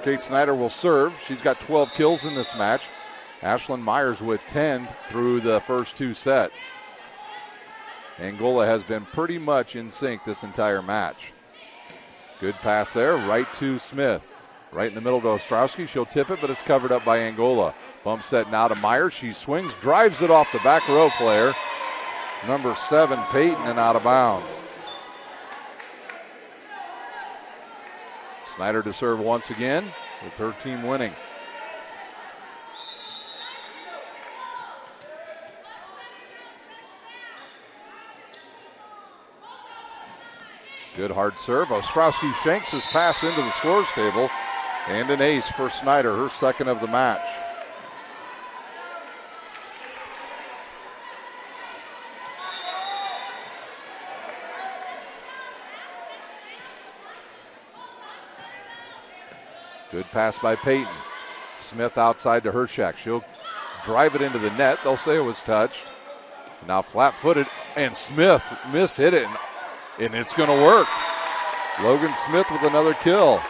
Kate Snyder will serve. She's got 12 kills in this match. Ashlyn Myers with 10 through the first 2 sets. Angola has been pretty much in sync this entire match. Good pass there, right to Smith. Right in the middle to Ostrowski. She'll tip it, but it's covered up by Angola. Bump set now to Myers. She swings, drives it off the back row player. Number 7, Peyton, and out of bounds. Snyder to serve once again with her team winning. Good hard serve. Ostrowski shanks his pass into the scores table. And an ace for Snyder, her second of the match. Good pass by Peyton. Smith outside to Hershak. She'll drive it into the net. They'll say it was touched. Now flat-footed, and Smith hit it, and it's going to work. Logan Smith with another kill.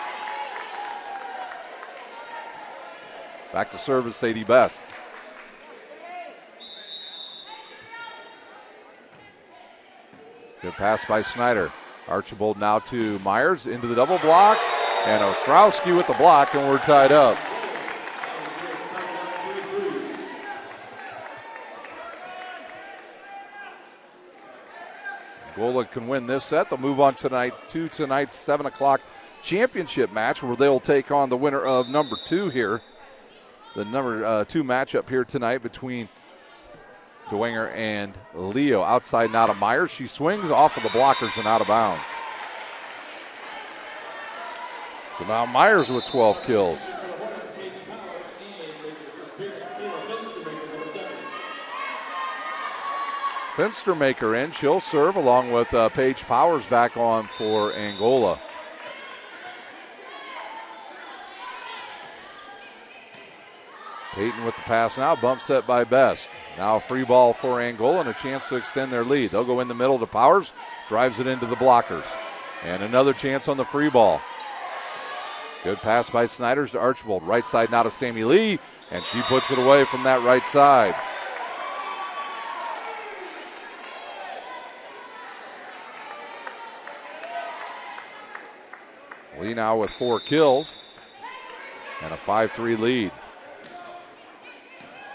Back to serve is Sadie Best. Good pass by Snyder. Archibald now to Myers into the double block. And Ostrowski with the block, and we're tied up. Angola can win this set. They'll move on tonight to tonight's 7 o'clock championship match where they'll take on the winner of number 2 here. The number 2 matchup here tonight between Dwenger and Leo. Outside now to Myers. She swings off of the blockers and out of bounds. So now Myers with 12 kills. Fenstermaker in. She'll serve along with Paige Powers back on for Angola. Peyton with the pass now, bump set by Best. Now a free ball for Angola and a chance to extend their lead. They'll go in the middle to Powers, drives it into the blockers. And another chance on the free ball. Good pass by Snyders to Archibald. Right side now to Sammy Lee, and she puts it away from that right side. Lee now with 4 kills and a 5-3 lead.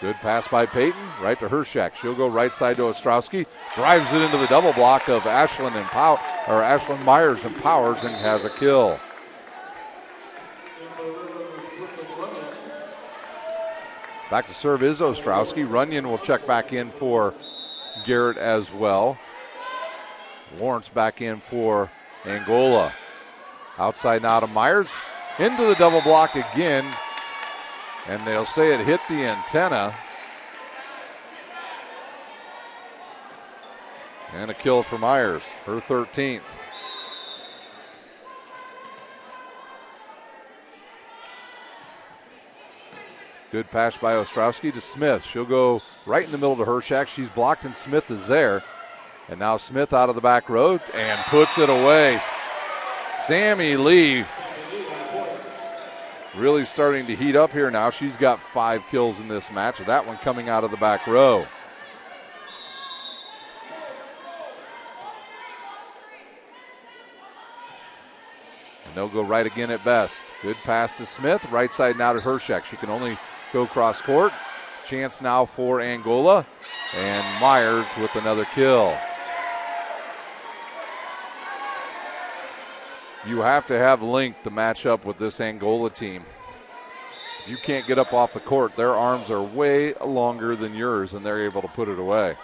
Good pass by Peyton, right to Hershak. She'll go right side to Ostrowski, drives it into the double block of Ashlyn Myers and Powers, and has a kill. Back to serve is Ostrowski. Runyon will check back in for Garrett as well. Lawrence back in for Angola. Outside now to Myers. Into the double block again. And they'll say it hit the antenna. And a kill for Myers, her 13th. Good pass by Ostrowski to Smith. She'll go right in the middle to Hershak. She's blocked and Smith is there. And now Smith out of the back row and puts it away. Sammy Lee really starting to heat up here now. She's got 5 kills in this match. That one coming out of the back row. And they'll go right again at Best. Good pass to Smith. Right side now to Hershak. She can only go cross court. Chance now for Angola. And Myers with another kill. You have to have length to match up with this Angola team. If you can't get up off the court, their arms are way longer than yours, and they're able to put it away.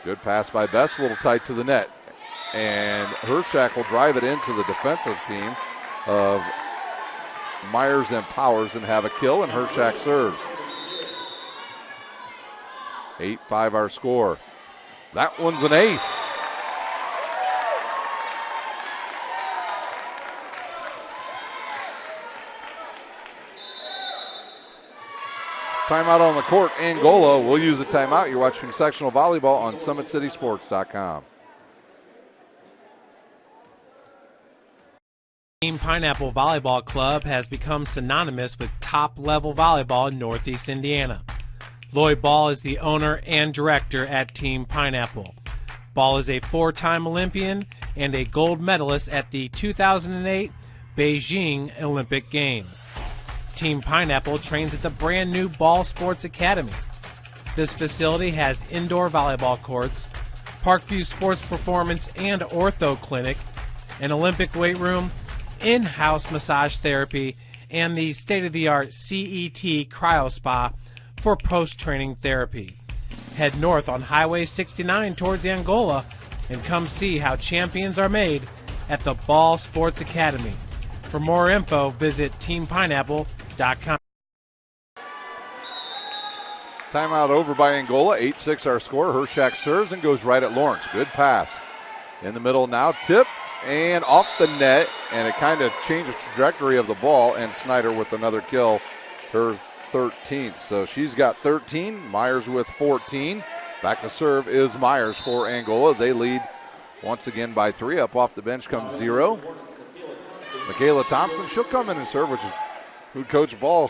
Good pass by Best, a little tight to the net. And Hershak will drive it into the defensive team of Myers and Powers and have a kill, and Hershak serves. 8-5 our score. That one's an ace. Timeout on the court. Angola will use a timeout. You're watching sectional volleyball on SummitCitySports.com. Team Pineapple Volleyball Club has become synonymous with top-level volleyball in Northeast Indiana. Lloyd Ball is the owner and director at Team Pineapple. Ball is a 4-time Olympian and a gold medalist at the 2008 Beijing Olympic Games. Team Pineapple trains at the brand new Ball Sports Academy. This facility has indoor volleyball courts, Parkview Sports Performance and Ortho Clinic, an Olympic weight room, in-house massage therapy, and the state-of-the-art CET Cryo Spa for post-training therapy. Head north on Highway 69 towards Angola and come see how champions are made at the Ball Sports Academy. For more info, visit teampineapple.com. Timeout over by Angola. 8-6 our score. Hershak serves and goes right at Lawrence. Good pass. In the middle now, tip and off the net, and it kind of changed the trajectory of the ball, and Snyder with another kill, her 13th. So she's got 13, Myers with 14. Back to serve is Myers for Angola. They lead once again by 3. Up off the bench comes 0. Michaela Thompson, she'll come in and serve, which is who Coach Ball.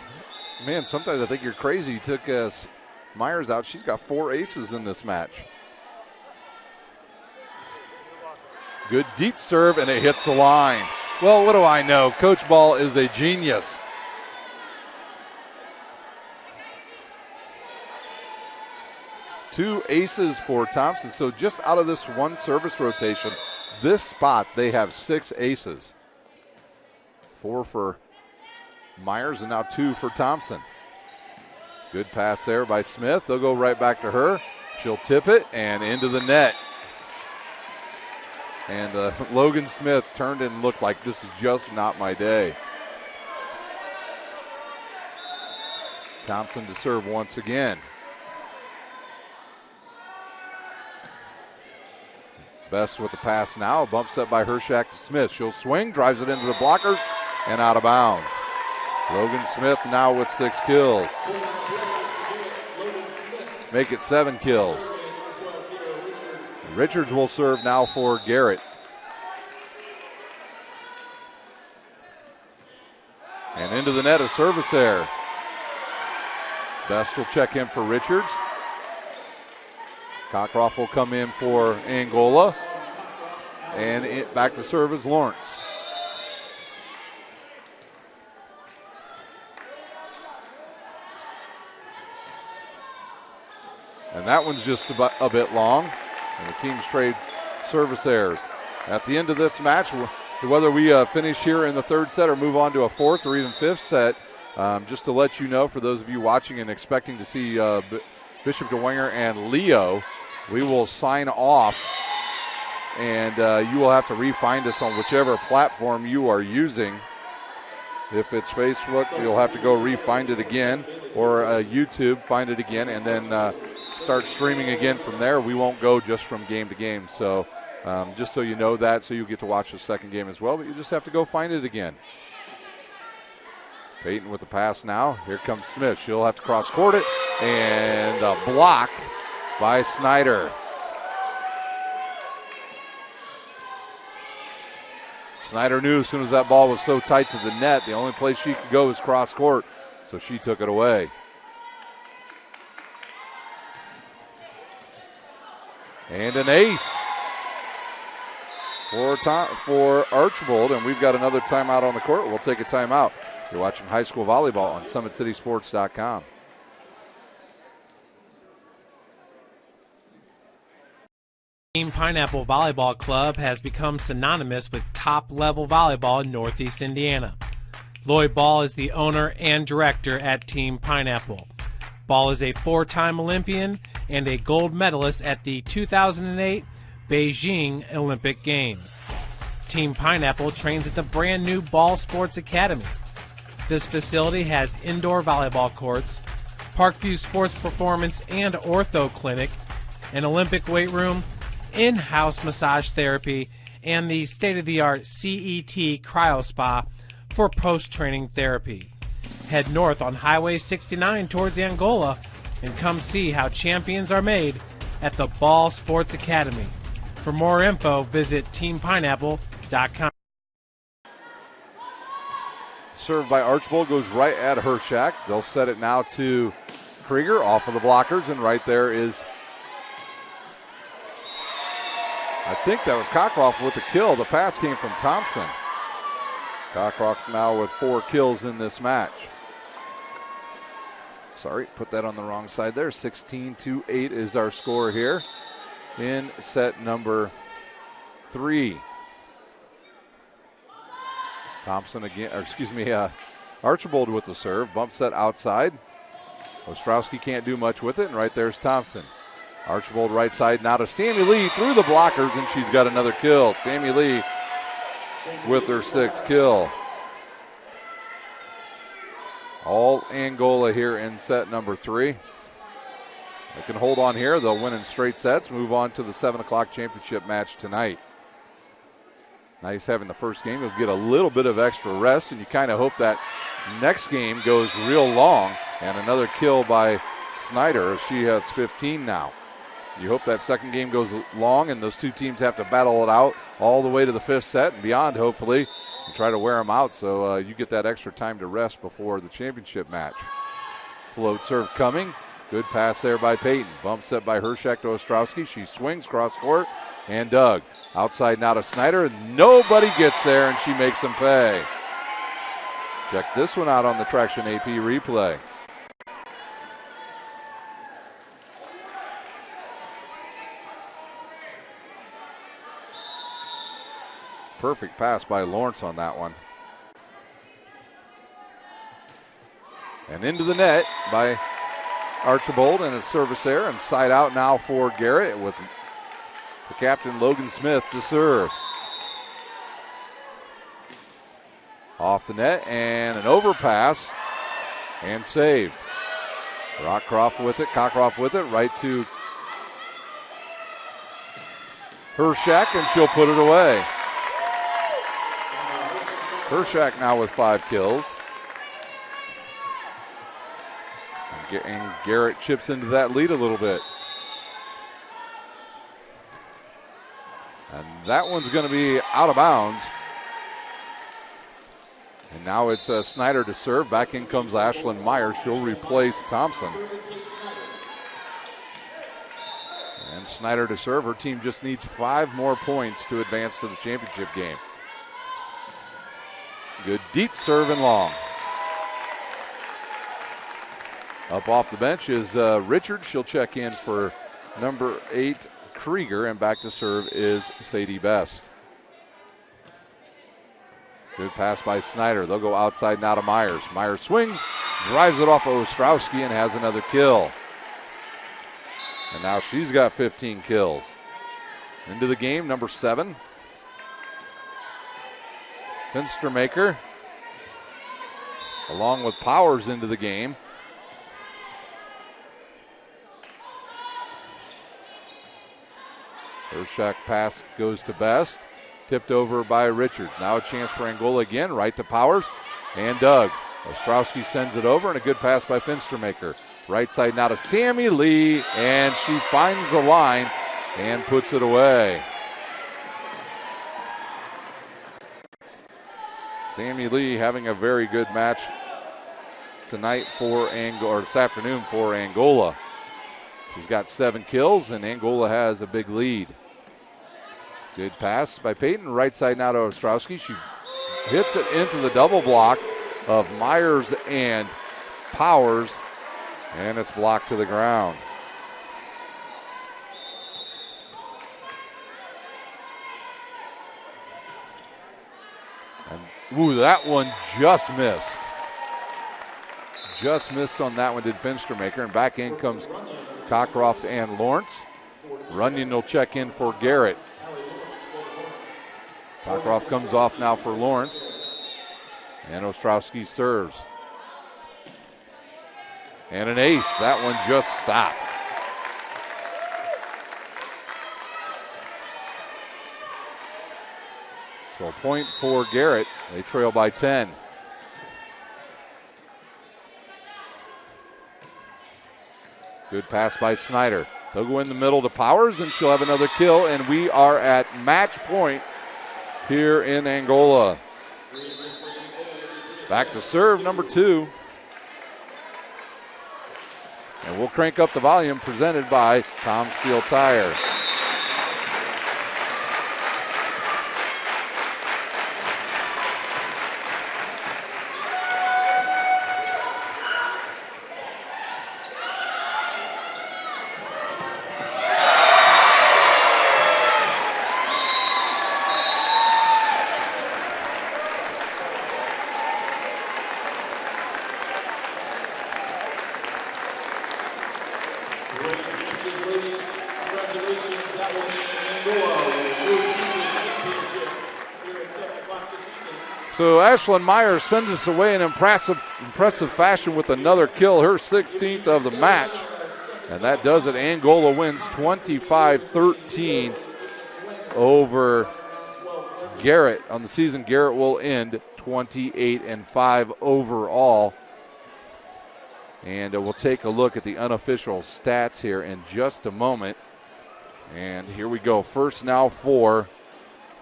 Man, sometimes I think you're crazy. You took Myers out. She's got 4 aces in this match. Good deep serve, and it hits the line. Well, what do I know? Coach Ball is a genius. Two aces for Thompson. So just out of this one service rotation, this spot, they have 6 aces. 4 for Myers and now 2 for Thompson. Good pass there by Smith. They'll go right back to her. She'll tip it and into the net. And Logan Smith turned and looked like this is just not my day. Thompson to serve once again. Best with the pass now. A bump set by Hershak to Smith. She'll swing, drives it into the blockers, and out of bounds. Logan Smith now with 6 kills. Make it 7 kills. Richards will serve now for Garrett. And into the net, a service error. Best will check in for Richards. Cockcroft will come in for Angola. And back to serve is Lawrence. And that one's just about a bit long. And the teams trade service errors. At the end of this match, whether we finish here in the third set or move on to a fourth or even fifth set, just to let you know, for those of you watching and expecting to see Bishop DeWinger and Leo, we will sign off, and you will have to re-find us on whichever platform you are using. If it's Facebook, you'll have to go re-find it again, or YouTube, find it again, and then start streaming again from there. We won't go just from game to game. So just so you know that, so you get to watch the second game as well, but you just have to go find it again. Peyton with the pass now. Here comes Smith. She'll have to cross court it, and a block by Snyder. Snyder knew as soon as that ball was so tight to the net, the only place she could go was cross court, so she took it away. And an ace for Archibald, and we've got another timeout on the court. We'll take a timeout. You're watching high school volleyball on SummitCitySports.com. Team Pineapple Volleyball Club has become synonymous with top-level volleyball in Northeast Indiana. Lloyd Ball is the owner and director at Team Pineapple. Ball is a 4-time Olympian and a gold medalist at the 2008 Beijing Olympic Games. Team Pineapple trains at the brand new Ball Sports Academy. This facility has indoor volleyball courts, Parkview Sports Performance and Ortho Clinic, an Olympic weight room, in-house massage therapy, and the state-of-the-art CET Cryo Spa for post-training therapy. Head north on Highway 69 towards Angola and come see how champions are made at the Ball Sports Academy. For more info, visit teampineapple.com. Served by Archibald, goes right at Hershak. They'll set it now to Krieger off of the blockers, and right there is, I think that was Cockcroft with the kill. The pass came from Thompson. Cockcroft now with 4 kills in this match. Sorry, put that on the wrong side there. 16-8 is our score here in set number 3. Thompson again, or excuse me, Archibald with the serve. Bump set outside. Ostrowski can't do much with it, and right there's Thompson. Archibald right side now to Sammy Lee through the blockers, and she's got another kill. Sammy Lee with her 6th kill. All Angola here in set number 3. They can hold on here. They'll win in straight sets, move on to the 7 o'clock championship match tonight. Nice having the first game. You'll get a little bit of extra rest, and you kind of hope that next game goes real long. And another kill by Snyder, as she has 15 now. You hope that second game goes long, and those two teams have to battle it out all the way to the 5th set and beyond, hopefully, and try to wear them out so you get that extra time to rest before the championship match. Float serve coming. Good pass there by Peyton. Bump set by Hershak to Ostrowski. She swings cross court, and Doug. Outside now to Snyder. Nobody gets there, and she makes them pay. Check this one out on the Traction AP replay. Perfect pass by Lawrence on that one. And into the net by Archibald, and a service there, and side out now for Garrett with the captain Logan Smith to serve. Off the net, and an overpass, and saved. Cockcroft with it, right to Hershak, and she'll put it away. Hershak now with 5 kills. And Garrett chips into that lead a little bit. And that one's going to be out of bounds. And now it's Snyder to serve. Back in comes Ashlyn Myers. She'll replace Thompson. And Snyder to serve. Her team just needs 5 more points to advance to the championship game. Good deep serve and long. Up off the bench is Richards. She'll check in for number 8, Krieger. And back to serve is Sadie Best. Good pass by Snyder. They'll go outside now to Myers. Myers swings, drives it off of Ostrowski, and has another kill. And now she's got 15 kills. Into the game, number 7. Finstermaker, along with Powers into the game. Urshak pass goes to Best. Tipped over by Richards. Now a chance for Angola again. Right to Powers and Doug. Ostrowski sends it over, and a good pass by Finstermaker. Right side now to Sammy Lee, and she finds the line and puts it away. Sammy Lee having a very good match tonight for Angola, or this afternoon for Angola. She's got 7 kills, and Angola has a big lead. Good pass by Peyton. Right side now to Ostrowski. She hits it into the double block of Myers and Powers, and it's blocked to the ground. And ooh, that one just missed. Just missed on that one, did Finstermaker. And back in comes Cockcroft and Lawrence. Runyon will check in for Garrett. Cockcroft comes off now for Lawrence. And Ostrowski serves. And an ace. That one just stopped. So a point for Garrett. They trail by 10. Good pass by Snyder. They'll go in the middle to Powers, and she'll have another kill. And we are at match point here in Angola. Back to serve, number 2. And we'll crank up the volume, presented by Tom Steele Tire. So Ashlyn Myers sends us away in impressive fashion with another kill, her 16th of the match. And that does it. Angola wins 25-13 over Garrett. On the season, Garrett will end 28-5 overall. And we'll take a look at the unofficial stats here in just a moment. And here we go. First now for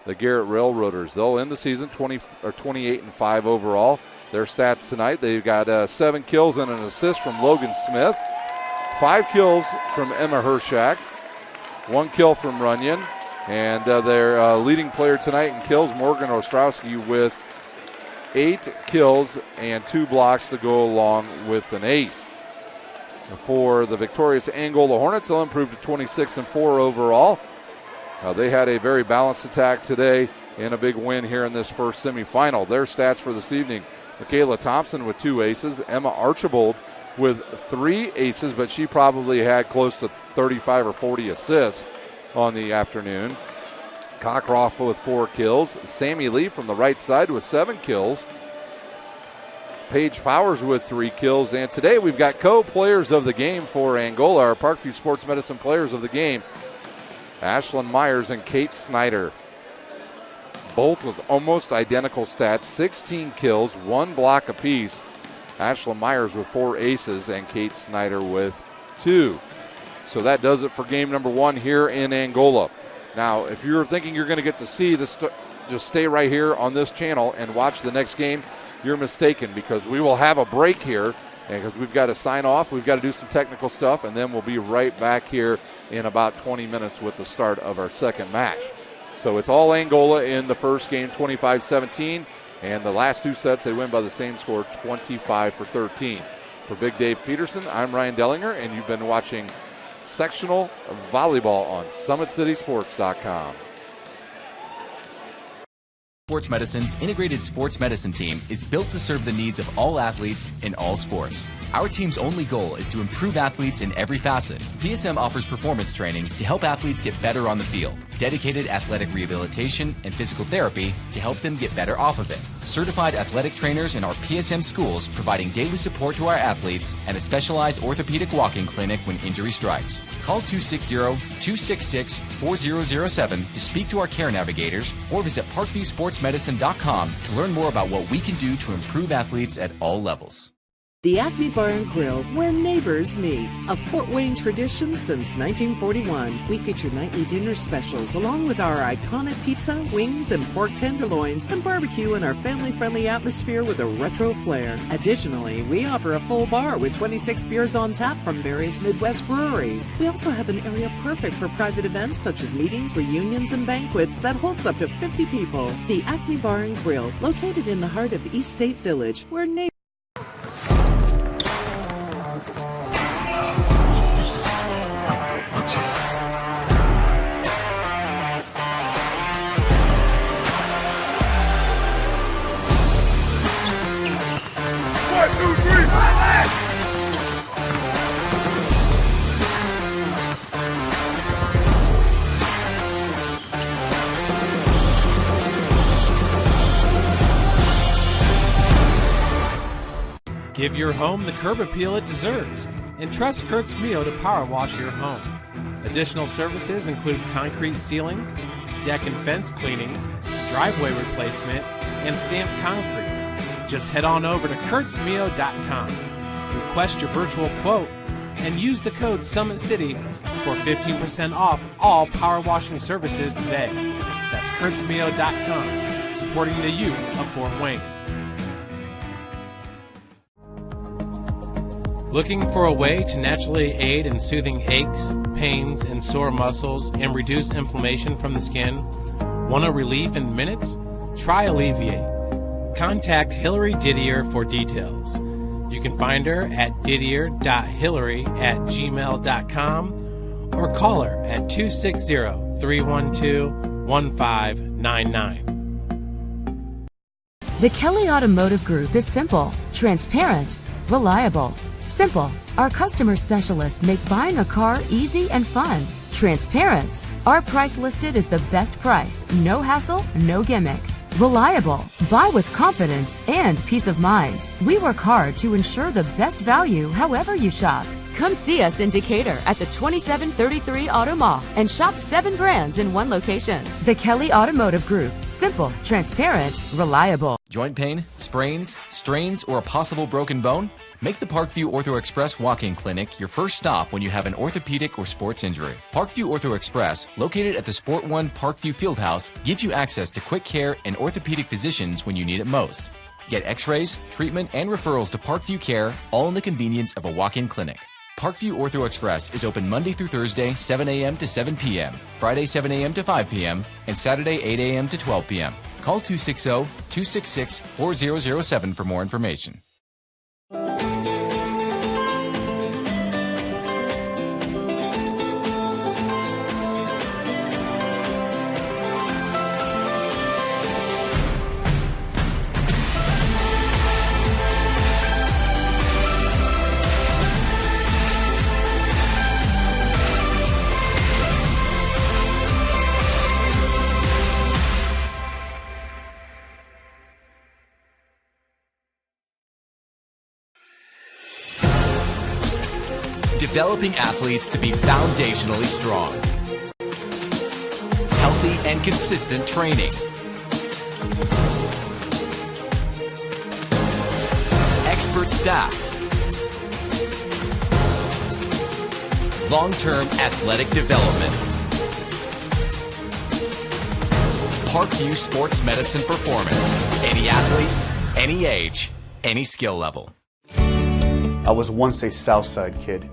the Garrett Railroaders. They'll end the season 28-5 overall. Their stats tonight, they've got 7 kills and an assist from Logan Smith, 5 kills from Emma Hershak, 1 kill from Runyon, and their leading player tonight in kills, Morgan Ostrowski, with 8 kills and 2 blocks to go along with an ace. For the victorious Angola Hornets, they'll improve to 26-4 overall. They had a very balanced attack today in a big win here in this first semifinal. Their stats for this evening: Michaela Thompson with 2 aces, Emma Archibald with 3 aces, but she probably had close to 35 or 40 assists on the afternoon. Cockcroft with 4 kills, Sammy Lee from the right side with 7 kills, Paige Powers with 3 kills, and today we've got co-players of the game for Angola, our Parkview Sports Medicine players of the game, Ashlyn Myers and Kate Snyder, both with almost identical stats, 16 kills, 1 block apiece. Ashlyn Myers with 4 aces, and Kate Snyder with 2. So that does it for game number 1 here in Angola. Now, if you're thinking you're going to get to see this, just stay right here on this channel and watch the next game. You're mistaken, because we will have a break here, and because we've got to sign off, we've got to do some technical stuff, and then we'll be right back here in about 20 minutes with the start of our second match. So it's all Angola in the first game, 25-17, and the last 2 sets they win by the same score, 25-13. For Big Dave Peterson, I'm Ryan Dellinger, and you've been watching Sectional Volleyball on SummitCitySports.com. Sports Medicine's integrated sports medicine team is built to serve the needs of all athletes in all sports. Our team's only goal is to improve athletes in every facet. PSM offers performance training to help athletes get better on the field, dedicated athletic rehabilitation and physical therapy to help them get better off of it, certified athletic trainers in our PSM schools providing daily support to our athletes, and a specialized orthopedic walking clinic when injury strikes. Call 260-266-4007 to speak to our care navigators, or visit ParkviewSportsMedicine.com to learn more about what we can do to improve athletes at all levels. The Acme Bar and Grill, where neighbors meet. A Fort Wayne tradition since 1941. We feature nightly dinner specials along with our iconic pizza, wings, and pork tenderloins, and barbecue in our family-friendly atmosphere with a retro flair. Additionally, we offer a full bar with 26 beers on tap from various Midwest breweries. We also have an area perfect for private events such as meetings, reunions, and banquets that holds up to 50 people. The Acme Bar and Grill, located in the heart of East State Village, where neighbors Give your home the curb appeal it deserves, and trust Kurt's Mio to power wash your home. Additional services include concrete sealing, deck and fence cleaning, driveway replacement, and stamped concrete. Just head on over to kurtzmio.com, request your virtual quote, and use the code SummitCity for 15% off all power washing services today. That's kurtzmio.com, supporting the youth of Fort Wayne. Looking for a way to naturally aid in soothing aches, pains, and sore muscles and reduce inflammation from the skin? Want a relief in minutes? Try Alleviate. Contact Hillary Didier for details. You can find her at didier.hillary@gmail.com or call her at 260-312-1599. The Kelly Automotive Group is simple, transparent, reliable. Simple. Our customer specialists make buying a car easy and fun. Transparent. Our price listed is the best price. No hassle, no gimmicks. Reliable. Buy with confidence and peace of mind. We work hard to ensure the best value however you shop. Come see us in Decatur at the 2733 Auto Mall and shop 7 brands in one location. The Kelly Automotive Group. Simple, transparent, reliable. Joint pain, sprains, strains, or a possible broken bone? Make the Parkview Ortho Express walk-in clinic your first stop when you have an orthopedic or sports injury. Parkview Ortho Express, located at the Sport One Parkview Fieldhouse, gives you access to quick care and orthopedic physicians when you need it most. Get x-rays, treatment, and referrals to Parkview Care, all in the convenience of a walk-in clinic. Parkview Ortho Express is open Monday through Thursday, 7 a.m. to 7 p.m., Friday, 7 a.m. to 5 p.m., and Saturday, 8 a.m. to 12 p.m. Call 260-266-4007 for more information. Developing athletes to be foundationally strong. Healthy and consistent training. expert staff, long-term athletic development, Parkview Sports Medicine Performance. Any athlete, any age, any skill level. I was once a Southside kid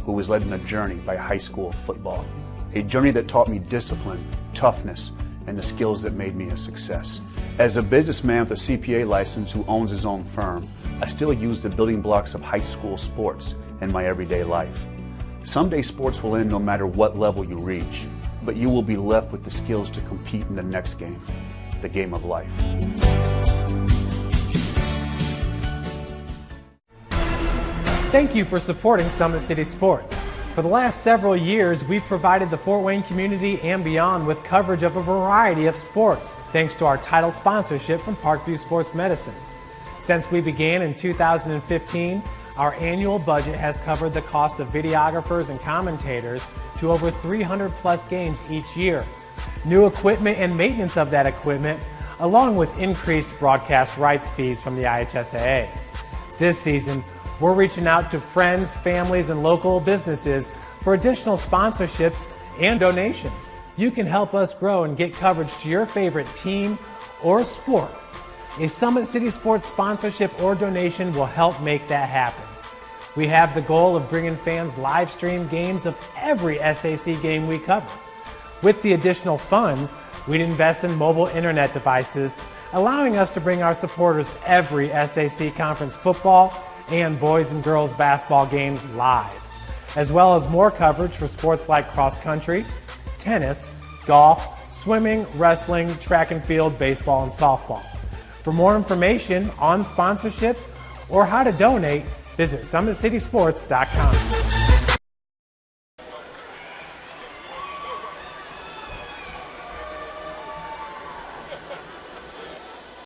who was led on a journey by high school football. A journey that taught me discipline, toughness, and the skills that made me a success. As a businessman with a CPA license who owns his own firm, I still use the building blocks of high school sports in my everyday life. Someday sports will end no matter what level you reach, but you will be left with the skills to compete in the next game, the game of life. Thank you for supporting Summit City Sports. For the last several years, we've provided the Fort Wayne community and beyond with coverage of a variety of sports, thanks to our title sponsorship from Parkview Sports Medicine. Since we began in 2015, our annual budget has covered the cost of videographers and commentators to over 300 plus games each year. New equipment and maintenance of that equipment, along with increased broadcast rights fees from the IHSAA. This season, we're reaching out to friends, families, and local businesses for additional sponsorships and donations. You can help us grow and get coverage to your favorite team or sport. A Summit City Sports sponsorship or donation will help make that happen. We have the goal of bringing fans live stream games of every SAC game we cover. With the additional funds, we'd invest in mobile internet devices, allowing us to bring our supporters every SAC conference football and boys and girls basketball games live, as well as more coverage for sports like cross country, tennis, golf, swimming, wrestling, track and field, baseball, and softball. For more information on sponsorships or how to donate, visit SummitCitySports.com.